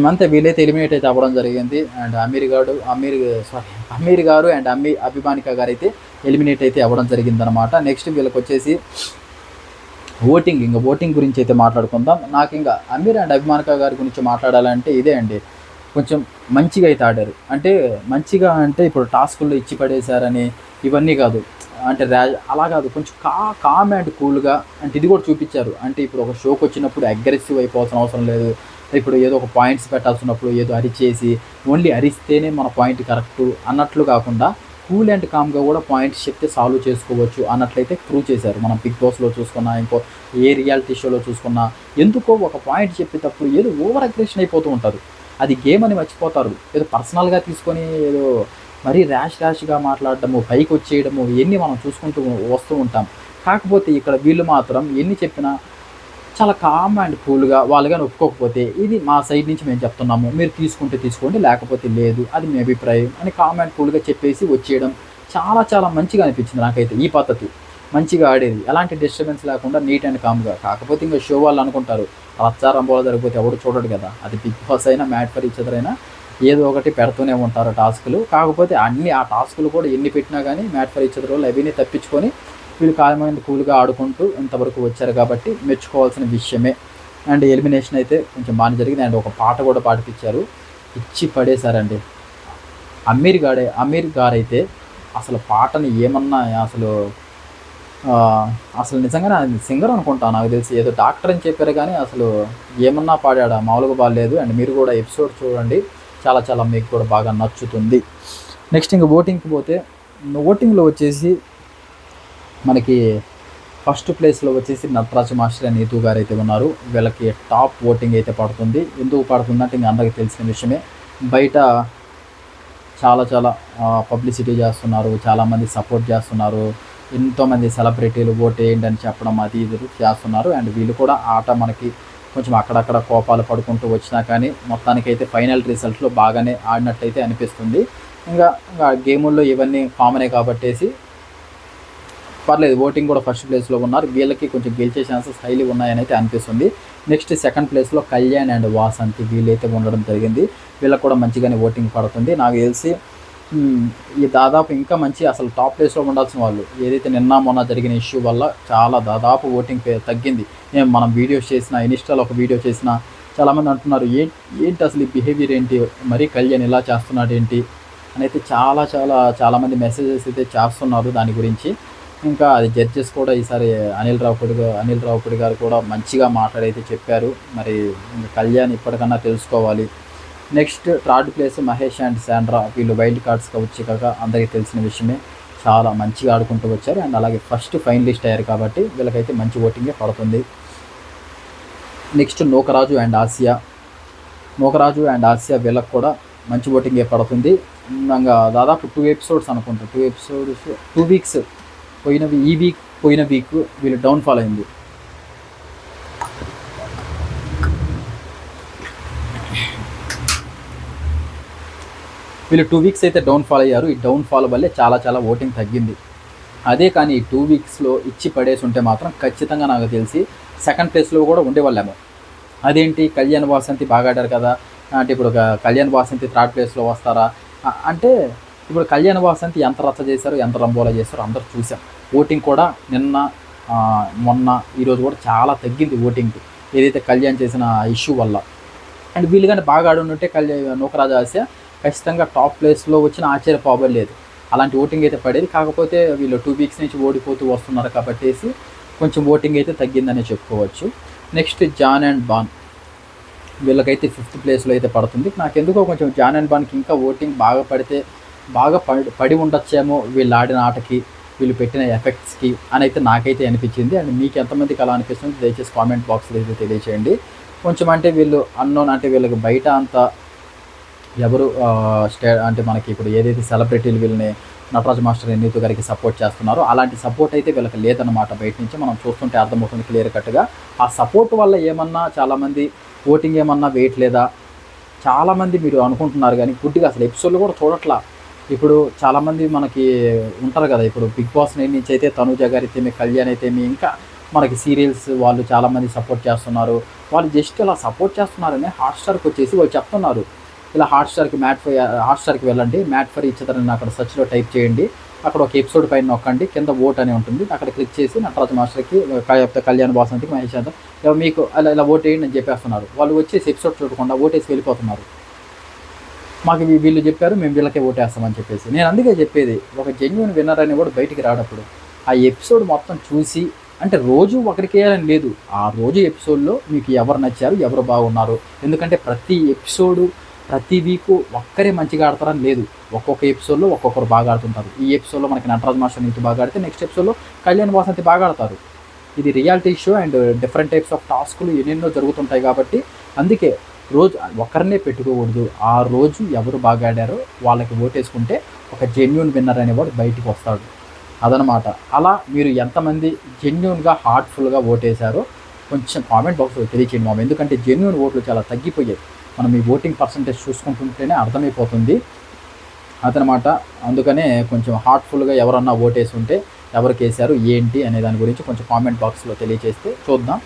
అంతే వీళ్ళైతే ఎలిమినేట్ అయితే అవ్వడం జరిగింది. అండ్ అమీర్ గారు అండ్ అభిమానిక గారు అయితే ఎలిమినేట్ అయితే అవ్వడం జరిగిందనమాట. నెక్స్ట్ వీళ్ళకి వచ్చేసి ఓటింగ్ గురించి అయితే మాట్లాడుకుందాం. నాకు ఇంకా అమీర్ అండ్ అభిమానిక గారి గురించి మాట్లాడాలంటే ఇదే అండి, కొంచెం మంచిగా అయితే ఆడారు. అంటే మంచిగా అంటే ఇప్పుడు టాస్కుల్లో ఇచ్చి పడేశారని ఇవన్నీ కాదు, అంటే అలా కాదు, కొంచెం కామ్ అండ్ కూల్గా అంటే ఇది కూడా చూపించారు. అంటే ఇప్పుడు ఒక షోకి వచ్చినప్పుడు అగ్రెసివ్ అయిపోవాల్సిన అవసరం లేదు. ఇప్పుడు ఏదో ఒక పాయింట్స్ పెట్టాల్సినప్పుడు ఏదో అరిచేసి ఓన్లీ అరిస్తేనే మన పాయింట్ కరెక్టు అన్నట్లు కాకుండా కూల్ అండ్ కామ్గా కూడా పాయింట్స్ చెప్తే సాల్వ్ చేసుకోవచ్చు అన్నట్లయితే ప్రూవ్ చేశారు. మనం బిగ్ బాస్లో చూసుకున్నా ఇంకో ఏ రియాలిటీ షోలో చూసుకున్నా ఎందుకో ఒక పాయింట్ చెప్పేటప్పుడు ఏదో ఓవర్ అగ్రెషన్ అయిపోతూ ఉంటారు. అది గేమ్ అని మర్చిపోతారు. ఏదో పర్సనల్గా తీసుకొని ఏదో మరీ ర్యాష్గా మాట్లాడటము, పైకి వచ్చేయడము ఇవన్నీ మనం చూసుకుంటూ వస్తూ ఉంటాం. కాకపోతే ఇక్కడ వీళ్ళు మాత్రం ఎన్ని చెప్పినా చాలా కామ్ అండ్ కూల్గా వాళ్ళు కానీ ఒప్పుకోకపోతే ఇది మా సైడ్ నుంచి మేము చెప్తున్నాము, మీరు తీసుకుంటే తీసుకోండి లేకపోతే లేదు, అది మీ అభిప్రాయం అని కామ్ అండ్ కూల్గా చెప్పేసి వచ్చేయడం చాలా చాలా మంచిగా అనిపించింది నాకైతే. ఈ పద్ధతి మంచిగా ఆడేది, ఎలాంటి డిస్టర్బెన్స్ లేకుండా నీట్ అండ్ కామ్గా. కాకపోతే ఇంకా షో వాళ్ళు అనుకుంటారు రచ్చారంబోలా జరిగిపోతే ఎవరు చూడడు కదా, అది బిగ్ బాస్ అయినా మ్యాట్ ఫర్ ఈచ్ అదర్ అయినా ఏదో ఒకటి పెడుతూనే ఉంటారు టాస్కులు. కాకపోతే ఆ టాస్కులు కూడా ఎన్ని పెట్టినా కానీ మ్యాట్ ఫర్ ఈచ్ అదర్ వాళ్ళు అవన్నీ తప్పించుకొని వీళ్ళు కామ్‌గా కూల్‌గా ఆడుకుంటూ ఇంతవరకు వచ్చారు కాబట్టి మెచ్చుకోవాల్సిన విషయమే. అండ్ ఎలిమినేషన్ అయితే కొంచెం బాగానే జరిగింది. అండ్ ఒక పాట కూడా పాడిపిచ్చారు. ఇచ్చి పడేశారండి. అమీర్ గారైతే అసలు పాటని ఏమన్నా అసలు అసలు నిజంగానే ఆయన సింగర్ అనుకుంటా నాకు తెలిసి. ఏదో డాక్టర్ అని చెప్పారు కానీ అసలు ఏమన్నా పాడాడా మామూలుగా బాలేదు. అండ్ మీరు కూడా ఎపిసోడ్ చూడండి, చాలా చాలా మీకు కూడా బాగా నచ్చుతుంది. నెక్స్ట్ ఇంక ఓటింగ్కి పోతే, ఓటింగ్లో వచ్చేసి మనకి ఫస్ట్ ప్లేస్లో వచ్చేసి నటరాజు మాస్టర్ అండ్ నీతూ గారు అయితే ఉన్నారు. వీళ్ళకి టాప్ ఓటింగ్ అయితే పడుతుంది. ఎందుకు పడుతుందంటే ఇంక అందరికీ తెలిసిన విషయమే. బయట చాలా చాలా పబ్లిసిటీ చేస్తున్నారు, చాలామంది సపోర్ట్ చేస్తున్నారు, ఎంతోమంది సెలబ్రిటీలు ఓటు వేయండి అని చెప్పడం అది ఇది చేస్తున్నారు. అండ్ వీళ్ళు కూడా ఆట మనకి కొంచెం అక్కడక్కడ కోపాలు పడుకుంటూ వచ్చినా కానీ మొత్తానికైతే ఫైనల్ రిజల్ట్లో బాగానే ఆడినట్టయితే అనిపిస్తుంది. ఇంకా గేముల్లో ఇవన్నీ కామనే కాబట్టేసి పర్లేదు. ఓటింగ్ కూడా ఫస్ట్ ప్లేస్లో ఉన్నారు. వీళ్ళకి కొంచెం గెలిచే ఛాన్సెస్ హైలీ ఉన్నాయని అయితే అనిపిస్తుంది. నెక్స్ట్ సెకండ్ ప్లేస్లో కళ్యాణ్ అండ్ వాసంతి వీళ్ళైతే ఉండడం జరిగింది. వీళ్ళకి కూడా మంచిగానే ఓటింగ్ పడుతుంది. నాకు తెలిసి ఈ దాదాపు ఇంకా మంచి అసలు టాప్ ప్లేస్లో ఉండాల్సిన వాళ్ళు, ఏదైతే నిన్న మొన్న జరిగిన ఇష్యూ వల్ల చాలా దాదాపు ఓటింగ్ తగ్గింది. మనం వీడియోస్ చేసిన, ఇన్స్టాలో ఒక వీడియో చేసిన చాలామంది అంటున్నారు ఏంటి అసలు ఈ బిహేవియర్ ఏంటి, మరీ కళ్యాణ్ ఇలా చేస్తున్నాడు ఏంటి అని అయితే చాలామంది మెసేజెస్ అయితే చేస్తున్నారు దాని గురించి. ఇంకా అది జడ్జెస్ కూడా ఈసారి అనిల్ రావుపూడి గారు కూడా మంచిగా మాట్లాడైతే చెప్పారు. మరి కళ్యాణ్ ఇప్పటికన్నా తెలుసుకోవాలి. Next third place Mahesh and Sandra, వీళ్ళు వైల్డ్ కార్డ్స్గా వచ్చి కాక అందరికీ తెలిసిన విషయమే. చాలా మంచిగా ఆడుకుంటూ వచ్చారు. అండ్ అలాగే ఫస్ట్ ఫైనలిస్ట్ అయ్యారు కాబట్టి వీళ్ళకైతే మంచి ఓటింగే పడుతుంది. నెక్స్ట్ నూకరాజు అండ్ ఆసియా వీళ్ళకి కూడా మంచి ఓటింగే పడుతుంది. ఇంకా దాదాపు 2 ఎపిసోడ్స్ అనుకుంటా, 2 వీక్స్ పోయిన వీక్ వీళ్ళు డౌన్ఫాల్ అయింది. వీళ్ళు 2 వీక్స్ అయితే డౌన్ఫాల్ అయ్యారు. ఈ డౌన్ఫాల్ వల్లే చాలా ఓటింగ్ తగ్గింది. అదే కానీ ఈ 2 వీక్స్లో ఇచ్చి పడేసి ఉంటే మాత్రం ఖచ్చితంగా నాకు తెలిసి సెకండ్ ప్లేస్లో కూడా ఉండేవాళ్ళేమో. అదేంటి కళ్యాణ్ వాసంతి బాగా ఆడారు కదా అంటే ఇప్పుడు కళ్యాణ్ వాసంతి థర్డ్ ప్లేస్లో వస్తారా అంటే ఇప్పుడు కళ్యాణ్ వాసంతి ఎంత రచ్చ చేశారో, ఎంత రంబోలా చేశారో అందరూ చూసాం. ఓటింగ్ కూడా నిన్న మొన్న ఈరోజు కూడా చాలా తగ్గింది ఓటింగ్, ఏదైతే కళ్యాణ్ చేసిన ఇష్యూ వల్ల. అండ్ వీళ్ళు కానీ బాగా ఆడుంటే నూకరాజు ఆసియా ఖచ్చితంగా టాప్ ప్లేస్లో వచ్చిన ఆశ్చర్యపోవలేదు. అలాంటి ఓటింగ్ అయితే పడేది. కాకపోతే వీళ్ళు 2 వీక్స్ నుంచి ఓడిపోతూ వస్తున్నారు కాబట్టి కొంచెం ఓటింగ్ అయితే తగ్గిందనే చెప్పుకోవచ్చు. నెక్స్ట్ జాన్ అండ్ బాన్, వీళ్ళకైతే 5th ప్లేస్లో అయితే పడుతుంది. నాకెందుకో కొంచెం జాన్ అండ్ బాన్కి ఇంకా ఓటింగ్ బాగా పడి ఉండొచ్చేమో వీళ్ళు ఆడిన ఆటకి, వీళ్ళు పెట్టిన ఎఫెక్ట్స్కి అని అయితే నాకైతే అనిపించింది. అండ్ మీకు ఎంతమందికి అలా అనిపిస్తుంది దయచేసి కామెంట్ బాక్స్లో అయితే తెలియచేయండి. కొంచెం అంటే వీళ్ళు అన్నోన్, అంటే వీళ్ళకి బయట అంతా ఎవరు అంటే మనకి ఇప్పుడు ఏదైతే సెలబ్రిటీలు వీళ్ళని నటరాజ్ మాస్టర్ నీతూ గారికి సపోర్ట్ చేస్తున్నారో అలాంటి సపోర్ట్ అయితే వీళ్ళకి లేదన్నమాట. బయట నుంచి మనం చూస్తుంటే అర్థమవుతుంది క్లియర్ కట్గా. ఆ సపోర్ట్ వల్ల ఏమన్నా చాలామంది ఓటింగ్ ఏమన్నా వేయట్లేదా చాలామంది మీరు అనుకుంటున్నారు, కానీ గుడ్డిగా అసలు ఎపిసోడ్లు కూడా చూడట్లా. ఇప్పుడు చాలామంది మనకి ఉంటారు కదా, ఇప్పుడు బిగ్ బాస్ నుంచి అయితే తనూజ గారు అయితేమి, కళ్యాణ్ అయితేమి, ఇంకా మనకి సీరియల్స్ వాళ్ళు చాలామంది సపోర్ట్ చేస్తున్నారు. వాళ్ళు జస్ట్ ఇలా సపోర్ట్ చేస్తున్నారని హాట్స్టార్కి వచ్చేసి వాళ్ళు చెప్తున్నారు, ఇలా హాట్స్టార్కి వెళ్ళండి, మ్యాట్ ఫర్ ఈచ్ అదర్ అని అక్కడ సర్చ్లో టైప్ చేయండి, అక్కడ ఒక ఎపిసోడ్ పైన నొక్కండి, కింద ఓట్ అని ఉంటుంది, అక్కడ క్లిక్ చేసి నటరాజ్ మాస్టర్కి, కళ్యాణ్ వాసంతికి, మహేష్ యాదవ్ మీకు ఇలా ఓట్ వేయండి అని చెప్పేస్తున్నారు. వాళ్ళు వచ్చేసి ఎపిసోడ్ చూడకుండా ఓటేసి వెళ్ళిపోతున్నారు. మాకు వీళ్ళు చెప్పారు మేము వీళ్ళకే ఓటేస్తామని చెప్పేసి. నేను అందుకే చెప్పేది, ఒక జెన్యూన్ విన్నర్ అని కూడా బయటికి రాడప్పుడు ఆ ఎపిసోడ్ మొత్తం చూసి, అంటే రోజు ఒకరికి వేయాలని లేదు, ఆ రోజు ఎపిసోడ్లో మీకు ఎవరు నచ్చారు, ఎవరు బాగున్నారు. ఎందుకంటే ప్రతి ఎపిసోడు ప్రతి వీకు ఒక్కరే మంచిగా ఆడతారని లేదు, ఒక్కొక్క ఎపిసోడ్లో ఒక్కొక్కరు బాగా ఆడుతుంటారు. ఈ ఎపిసోడ్లో మనకి నటరాజ్ మాస్టర్ నీతూ బాగా ఆడితే నెక్స్ట్ ఎపిసోడ్లో కళ్యాణ్ వాసంతి బాగా ఆడతారు. ఇది reality show and different types of టాస్కులు ఎన్నెన్నో జరుగుతుంటాయి కాబట్టి అందుకే రోజు ఒక్కరినే పెట్టుకోకూడదు. ఆ రోజు ఎవరు బాగా ఆడారో వాళ్ళకి ఓటేసుకుంటే ఒక జెన్యూన్ విన్నర్ అనేవాడు బయటికి వస్తాడు. అదనమాట. అలా మీరు ఎంతమంది జెన్యూన్గా హార్ట్ఫుల్గా ఓటేశారో కొంచెం కామెంట్ బాక్స్లో తెలియచేయండి మామ. ఎందుకంటే జెన్యూన్ ఓట్లు చాలా తగ్గిపోయాయి. మనం ఈ ఓటింగ్ పర్సంటేజ్ చూసుకుంటుంటేనే అర్థమైపోతుంది అదనమాట. అందుకనే కొంచెం హార్ట్ఫుల్గా ఎవరన్నా ఓటేసి ఉంటే ఎవరికి వేశారు ఏంటి అనే దాని గురించి కొంచెం కామెంట్ బాక్స్లో తెలియజేస్తే చూద్దాం.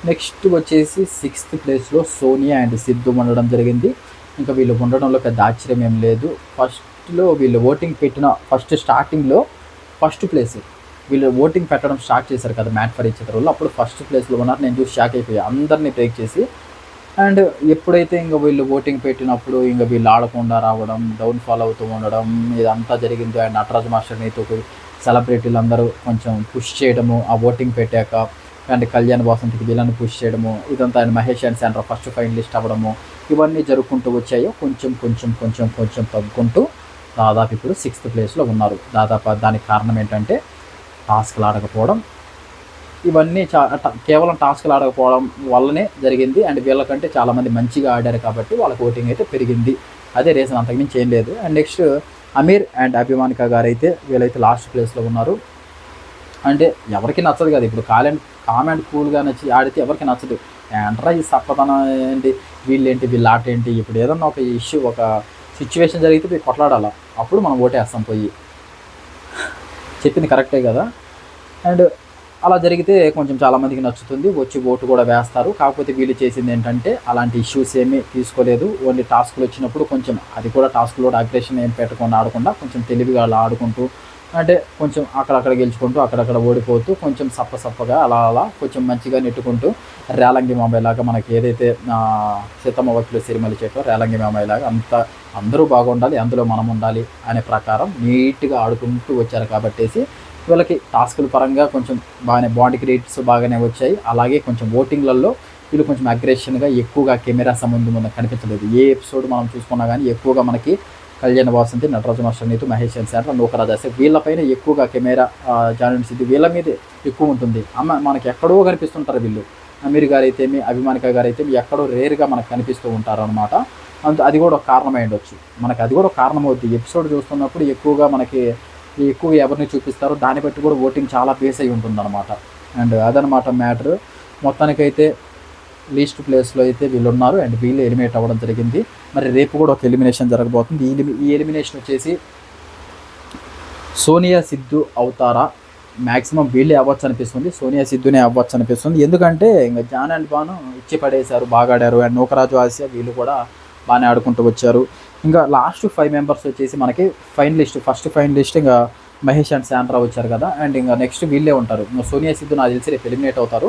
నెక్స్ట్ వచ్చేసి 6th ప్లేస్లో సోనియా అండ్ సిద్ధు ఉండడం జరిగింది. ఇంకా వీళ్ళు ఉండడంలో పెద్ద ఆశ్చర్యం ఏం లేదు. ఫస్ట్‌లో వీళ్ళు ఓటింగ్ పెట్టిన స్టార్టింగ్‌లో ఫస్ట్ ప్లేస్. వీళ్ళు ఓటింగ్ పెట్టడం స్టార్ట్ చేశారు కదా! మ్యాట్ ఫర్ ఈచ్ అదర్ వాళ్ళు. అప్పుడు ఫస్ట్ ప్లేస్‌లో ఉన్నారు. నేను చూసి షాక్ అయిపోయా. అందరిని బ్రేక్ చేసి. అండ్ ఎప్పుడైతే ఇంక వీళ్ళు ఓటింగ్ పెట్టినప్పుడు ఇంక వీళ్ళు ఆడకుండా రావడం, డౌన్‌ఫాల్ అవుతూ ఉండడం ఇదంతా జరిగింది. అండ్ నటరాజ్ మాస్టర్‌ని సెలబ్రిటీలందరూ కొంచెం పుష్ చేయడము, ఆ ఓటింగ్ పెట్టాక. అండ్ కళ్యాణ్ వాసంతికి వీళ్ళని పుష్ చేయడము, ఇదంతా and Mahesh and Sandra first finalist అవ్వడము, ఇవన్నీ జరుపుకుంటూ వచ్చాయో కొంచెం తగ్గుకుంటూ దాదాపు ఇప్పుడు 6th ప్లేస్‌లో ఉన్నారు. దాదాపు దానికి కారణం ఏంటంటే టాస్క్‌లు ఆడకపోవడం. ఇవన్నీ కేవలం టాస్క్‌లు ఆడకపోవడం వల్లనే జరిగింది. అండ్ వీళ్ళకంటే చాలామంది మంచిగా ఆడారు కాబట్టి వాళ్ళకి ఓటింగ్ అయితే పెరిగింది. అదే రీజన్, అంతకుమించి ఏం లేదు. And next Ameer and Abhimanika గారైతే వీళ్ళైతే లాస్ట్ ప్లేస్‌లో ఉన్నారు. అంటే ఎవరికీ నచ్చదు కదా! ఇప్పుడు కామెంట్ కూల్‌గా నచ్చి ఆడితే ఎవరికీ నచ్చదు. ఏంట్రా ఈ సప్పదనం ఏంటి, వీళ్ళేంటి, వీళ్ళ ఆట ఏంటి, ఇప్పుడు ఏదన్నా ఒక ఇష్యూ, ఒక సిచ్యువేషన్ జరిగితే పోయి కొట్లాడాలా. అప్పుడు మనం ఓటేస్తాం పోయి. చెప్పింది కరెక్టే కదా! అండ్ అలా జరిగితే కొంచెం చాలామందికి నచ్చుతుంది. వచ్చి ఓటు కూడా వేస్తారు. కాకపోతే వీళ్ళు చేసింది ఏంటంటే అలాంటి ఇష్యూస్ ఏమీ తీసుకోలేదు. ఓన్లీ టాస్క్‌లు వచ్చినప్పుడు కొంచెం, అది కూడా టాస్క్‌లో అగ్రెషన్ ఏం పెట్టకుండా ఆడకుండా కొంచెం తెలివిగా అలా ఆడుకుంటూ, అంటే కొంచెం అక్కడక్కడ గెలుచుకుంటూ, అక్కడక్కడ ఓడిపోతూ, కొంచెం సప్పగా అలా కొంచెం మంచిగా నెట్టుకుంటూ, రేలంగి మామయ్యలాగా మనకి ఏదైతే సీతమ్మ వకీలు సిరిమల్లి చెట్టో రేలంగి మామయ్యలాగా అంతా అందరూ బాగుండాలి, అందులో మనం ఉండాలి అనే ప్రకారం నీట్‌గా ఆడుకుంటూ వచ్చారు కాబట్టేసి వీళ్ళకి టాస్కుల పరంగా కొంచెం బాగానే బాండ్ క్రియేట్స్ బాగానే వచ్చాయి. అలాగే కొంచెం ఓటింగ్‌లలో వీళ్ళు కొంచెం అగ్రెషన్‌గా ఎక్కువగా కెమెరా ముందు కనిపించలేదు. ఏ ఎపిసోడ్ మనం చూసుకున్నా కానీ ఎక్కువగా మనకి కళ్యాణ్ వాసంతి, నటరాజు మాస్టర్ నీతు, మహేష్ ఎన్ శాండ్రా, నూకరాజ్ అసే వీళ్ళపైన ఎక్కువగా కెమెరా, జాన్వీ సిద్ధు వీళ్ళ మీదే ఎక్కువ ఉంటుంది. మనకి ఎక్కడో కనిపిస్తుంటారు వీళ్ళు. అమీర్ గారైతేమి, అభిమానిక గారైతేమి ఎక్కడో రేర్‌గా మనకు కనిపిస్తూ ఉంటారనమాట. అది కూడా ఒక కారణమై ఉండొచ్చు. మనకి అది కూడా ఒక కారణం అవుద్ది. ఎపిసోడ్ చూస్తున్నప్పుడు ఎక్కువగా ఎవరిని చూపిస్తారో దాన్ని బట్టి కూడా ఓటింగ్ చాలా బేస్ అయి ఉంటుందన్నమాట. అండ్ అదనమాట మ్యాటర్. మొత్తానికైతే లీస్ట్ ప్లేస్‌లో అయితే వీళ్ళున్నారు. అండ్ వీళ్ళు ఎలిమినేట్ అవ్వడం జరిగింది. మరి రేపు కూడా ఒక ఎలిమినేషన్ జరగబోతుంది. ఈ ఎలిమినేషన్ వచ్చేసి సోనియా సిద్ధు అవుతారా? మ్యాక్సిమం వీళ్ళే అవ్వచ్చు అనిపిస్తుంది. సోనియా సిద్ధునే అవ్వచ్చు అనిపిస్తుంది. ఎందుకంటే ఇంకా జాన్ అండ్ బాను ఇచ్చి పడేశారు, బాగా ఆడారు. అండ్ నూకరాజు, ఆసియా వీళ్ళు కూడా బాగానే ఆడుకుంటూ వచ్చారు. ఇంకా లాస్ట్ 5 మెంబర్స్ వచ్చేసి మనకి ఫస్ట్ ఫైనలిస్ట్ ఇంకా మహేష్ అండ్ శాండ్రా వచ్చారు కదా. అండ్ ఇంకా నెక్స్ట్ వీళ్ళే ఉంటారు. సోనియా సిద్ధు నాకు తెలిసి రేపు ఎలిమినేట్ అవుతారు.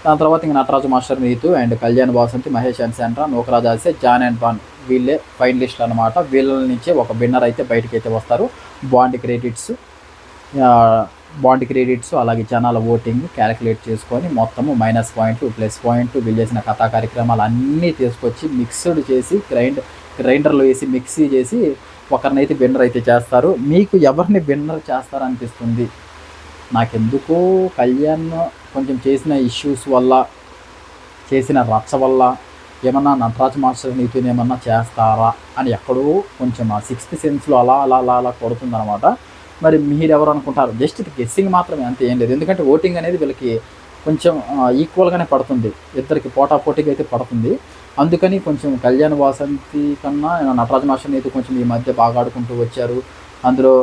దాని తర్వాత ఇంకా Nataraju master Neetu and Kalyan Vasanthi, Mahesh and Sandra, Nookaraj Asiya, Jaan and Baan వీళ్ళే ఫైనలిస్టులు అనమాట. వీళ్ళ నుంచే ఒక విన్నర్ అయితే బయటకు అయితే వస్తారు. బాండ్ క్రెడిట్స్ అలాగే జనాల ఓటింగ్ క్యాలిక్యులేట్ చేసుకొని మొత్తము మైనస్ పాయింట్లు, ప్లస్ పాయింట్లు, వీళ్ళు చేసిన కథా కార్యక్రమాలు అన్నీ తీసుకొచ్చి మిక్స్డ్ చేసి గ్రైండర్లో వేసి మిక్సీ చేసి ఒకరినైతే విన్నర్ అయితే చేస్తారు. మీకు ఎవరిని విన్నర్ చేస్తారనిపిస్తుంది? నాకెందుకో కళ్యాణ్ కొంచెం చేసిన ఇష్యూస్ వల్ల, చేసిన రచ్చ వల్ల ఏమన్నా నటరాజ్ మాస్టర్ నీతిని ఏమన్నా చేస్తారా అని ఎక్కడో కొంచెం ఆ 6th సెన్స్లో అలా కొడుతుందన్నమాట. మరి మీరెవరు అనుకుంటారు? జస్ట్ ఇది గెస్సింగ్ మాత్రమే, అంతే, ఏం లేదు. ఎందుకంటే ఓటింగ్ అనేది వీళ్ళకి కొంచెం ఈక్వల్గానే పడుతుంది. ఇద్దరికి పోటాపోటీగా అయితే పడుతుంది. అందుకని కొంచెం కళ్యాణ్ వాసంతి కన్నా నటరాజ్ మాస్టర్ నీతి కొంచెం ఈ మధ్య బాగా ఆడుకుంటూ వచ్చారు. అందులో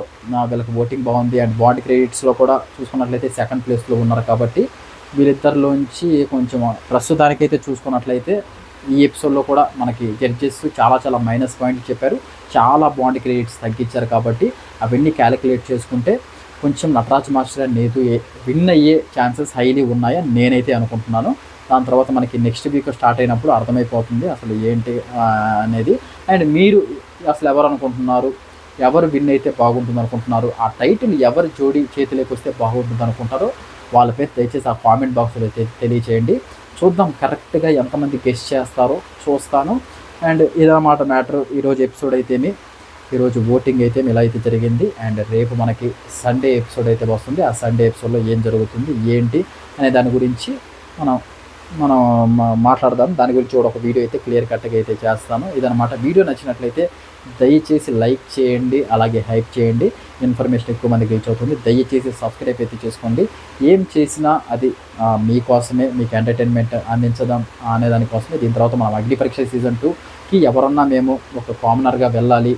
వీళ్ళకి ఓటింగ్ బాగుంది. అండ్ బాండ్ క్రెడిట్స్లో కూడా చూసుకున్నట్లయితే 2nd ప్లేస్లో ఉన్నారు. కాబట్టి వీళ్ళిద్దరిలోంచి కొంచెం ప్రస్తుతానికైతే చూసుకున్నట్లయితే ఈ ఎపిసోడ్లో కూడా మనకి జడ్జెస్ చాలా మైనస్ పాయింట్ చెప్పారు. చాలా బాండ్ క్రెడిట్స్ తగ్గించారు. కాబట్టి అవన్నీ క్యాలిక్యులేట్ చేసుకుంటే కొంచెం Nataraj master and Setu win అయ్యే ఛాన్సెస్ హైలీ ఉన్నాయని నేనైతే అనుకుంటున్నాను. దాని తర్వాత మనకి నెక్స్ట్ వీక్ స్టార్ట్ అయినప్పుడు అర్థమైపోతుంది అసలు ఏంటి అనేది. అండ్ మీరు అసలు ఎవరు అనుకుంటున్నారు? ఎవరు విన్ అయితే బాగుంటుంది అనుకుంటున్నారు? ఆ టైటిల్ ఎవరు జోడీ చేతిలోకి వస్తే బాగుంటుంది అనుకుంటారో వాళ్ళ పేరు దయచేసి ఆ కామెంట్ బాక్స్లో తెలియచేయండి. చూద్దాం కరెక్ట్గా ఎంతమంది గెస్ట్ చేస్తారో చూస్తాను. అండ్ ఇదన్నమాట మ్యాటర్. ఈరోజు ఎపిసోడ్ అయితేమి, ఈరోజు ఓటింగ్ అయితే ఇలా అయితే జరిగింది. అండ్ రేపు మనకి సండే ఎపిసోడ్ అయితే వస్తుంది. ఆ సండే ఎపిసోడ్లో ఏం జరుగుతుంది ఏంటి అనే దాని గురించి మనం మాట్లాడదాం. దాని గురించి కూడా ఒక వీడియో అయితే క్లియర్ కట్గా అయితే చేస్తాను. ఇదనమాట. వీడియో నచ్చినట్లయితే దయచేసి లైక్ చేయండి, అలాగే హైప్ చేయండి. ఇన్ఫర్మేషన్ ఎక్కువ మందికి రీచ్ అవుతుంది. దయచేసి సబ్స్క్రైబ్ అయితే చేసుకోండి. ఏం చేసినా అది మీకోసమే, మీకు ఎంటర్టైన్మెంట్ అందించడం అనే దానికోసమే. దీని తర్వాత మనం అగ్ని పరీక్ష సీజన్ 2కి ఎవరన్నా మేము ఒక కామనర్గా వెళ్ళాలి,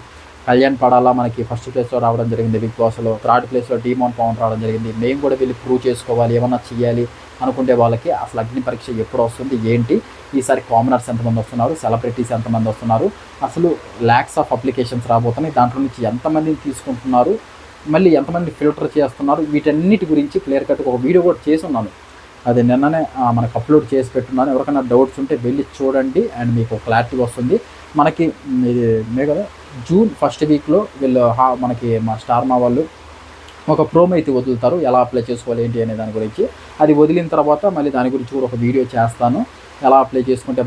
కళ్యాణ్ పడాలా మనకి ఫస్ట్ ప్లేస్లో రావడం జరిగింది బిగ్ బాస్లో, థర్డ్ ప్లేస్లో డీమోన్ పవన్ రావడం జరిగింది. మేము కూడా వెళ్ళి ప్రూవ్ చేసుకోవాలి, ఏమన్నా చేయాలి అనుకుంటే వాళ్ళకి అసలు అగ్ని పరీక్ష ఎప్పుడు వస్తుంది ఏంటి, ఈసారి కామనర్స్ ఎంతమంది వస్తున్నారు, సెలబ్రిటీస్ ఎంతమంది వస్తున్నారు, అసలు ల్యాక్స్ ఆఫ్ అప్లికేషన్స్ రాబోతున్నాయి, దాంట్లో నుంచి ఎంతమందిని తీసుకుంటున్నారు, మళ్ళీ ఎంతమంది ఫిల్టర్ చేస్తున్నారు, వీటన్నిటి గురించి క్లియర్ కట్గా ఒక వీడియో కూడా చేసి ఉన్నాను. అది నిన్ననే మనకు అప్లోడ్ చేసి పెట్టున్నాను. ఎవరికైనా డౌట్స్ ఉంటే వెళ్ళి చూడండి అండ్ మీకు క్లారిటీ వస్తుంది. మనకి ఇది కదా జూన్ ఫస్ట్ వీక్లో వీళ్ళు మనకి మా స్టార్ మా వాళ్ళు ఒక ప్రోమో అయితే వదులుతారు, ఎలా అప్లై చేసుకోవాలి ఏంటి అనే దాని గురించి. అది వదిలిన తర్వాత మళ్ళీ దాని గురించి కూడా ఒక వీడియో చేస్తాను, ఎలా అప్లై చేసుకుంటే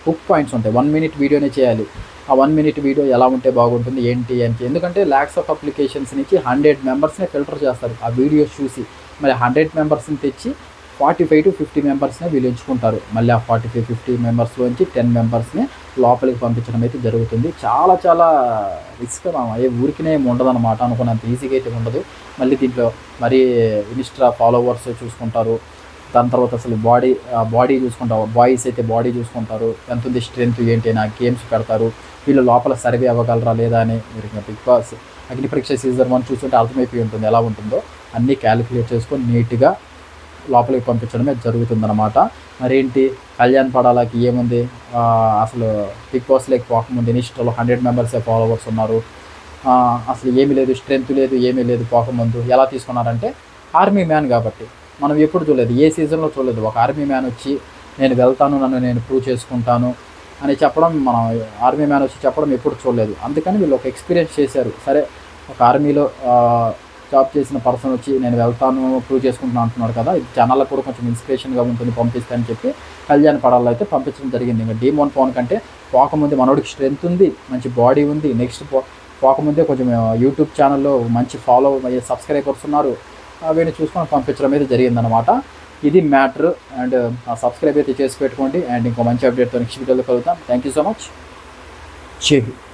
హుక్ పాయింట్స్ ఉంటాయి. 1 minute వీడియోనే చేయాలి. ఆ 1 minute వీడియో ఎలా ఉంటే బాగుంటుంది ఏంటి అంటే, ఎందుకంటే ల్యాక్స్ ఆఫ్ అప్లికేషన్స్ నుంచి 100 మెంబర్స్నే ఫిల్టర్ చేస్తారు ఆ వీడియోస్ చూసి. మరి 100 మెంబర్స్ని తెచ్చి 45 to 50 మెంబర్స్నే వీళ్ళు ఎంచుకుంటారు. మళ్ళీ ఆ 45-50 మెంబర్స్లోంచి 10 మెంబర్స్ని లోపలికి పంపించడం అయితే జరుగుతుంది. చాలా చాలా రిస్క్ ఏ ఊరికినే ఉండదన్నమాట, అనుకున్నంత ఈజీగా అయితే ఉండదు. మళ్ళీ దీంట్లో మరీ ఇన్స్టా ఫాలోవర్స్ చూసుకుంటారు, దాని తర్వాత అసలు బాడీ చూసుకుంటారు. బాయ్స్ అయితే బాడీ చూసుకుంటారు, ఎంత ఉంది స్ట్రెంత్ ఏంటి అని గేమ్స్ పెడతారు. వీళ్ళు లోపల సర్వే అవ్వగలరా లేదా అని. మీరు ఇంకా బిగ్ బాస్ అగ్ని పరీక్ష సీజన్ 1 చూస్తుంటే అర్థమైపోయి ఉంటుంది ఎలా ఉంటుందో. అన్నీ క్యాలిక్యులేట్ చేసుకొని నీట్గా లోపలికి పంపించడమే జరుగుతుందన్నమాట. మరేంటి కళ్యాణ్ పడాలకి ఏముంది, అసలు బిగ్ బాస్లోకి పోకముందు ఇన్స్టాలో 100 మెంబర్సే ఫాలోవర్స్ ఉన్నారు, అసలు ఏమీ లేదు, స్ట్రెంత్ లేదు, ఏమీ లేదు. పోకముందు ఎలా తీసుకున్నారంటే ఆర్మీ మ్యాన్ కాబట్టి. మనం ఎప్పుడు చూడలేదు, ఏ సీజన్లో చూడలేదు ఒక ఆర్మీ మ్యాన్ వచ్చి నేను వెళ్తాను, నన్ను నేను ప్రూవ్ చేసుకుంటాను అని చెప్పడం, మనం ఆర్మీ మ్యాన్ వచ్చి చెప్పడం ఎప్పుడు చూడలేదు. అందుకని వీళ్ళు ఒక ఎక్స్పీరియన్స్ చేశారు. సరే, ఒక ఆర్మీలో జాబ్ చేసిన పర్సన్ వచ్చి నేను వెళ్తాను ప్రూవ్ చేసుకుంటున్నాను అంటున్నాడు కదా, ఇది జనాలకు కూడా కొంచెం ఇన్స్పిరేషన్గా ఉంటుంది, పంపిస్తానని చెప్పి కళ్యాణ్ పడాల్లో అయితే పంపించడం జరిగింది. ఇంకా డీమోన్ పవన్ కంటే పోకముందే మనోడికి స్ట్రెంత్ ఉంది, మంచి బాడీ ఉంది. నెక్స్ట్ పోకముందే కొంచెం యూట్యూబ్ ఛానల్లో మంచి ఫాలో అయ్యే సబ్స్క్రైబర్స్ ఉన్నారు, అవన్నీ చూసుకొని పంపించడం అయితే జరిగిందనమాట. ఇది మ్యాటర్. అండ్ సబ్స్క్రైబ్ అయితే చేసి పెట్టుకోండి. అండ్ ఇంకో మంచి అప్డేట్తో నెక్స్ట్ వీడియోలో కలుగుతాం. Thank you so much. జై హింద్.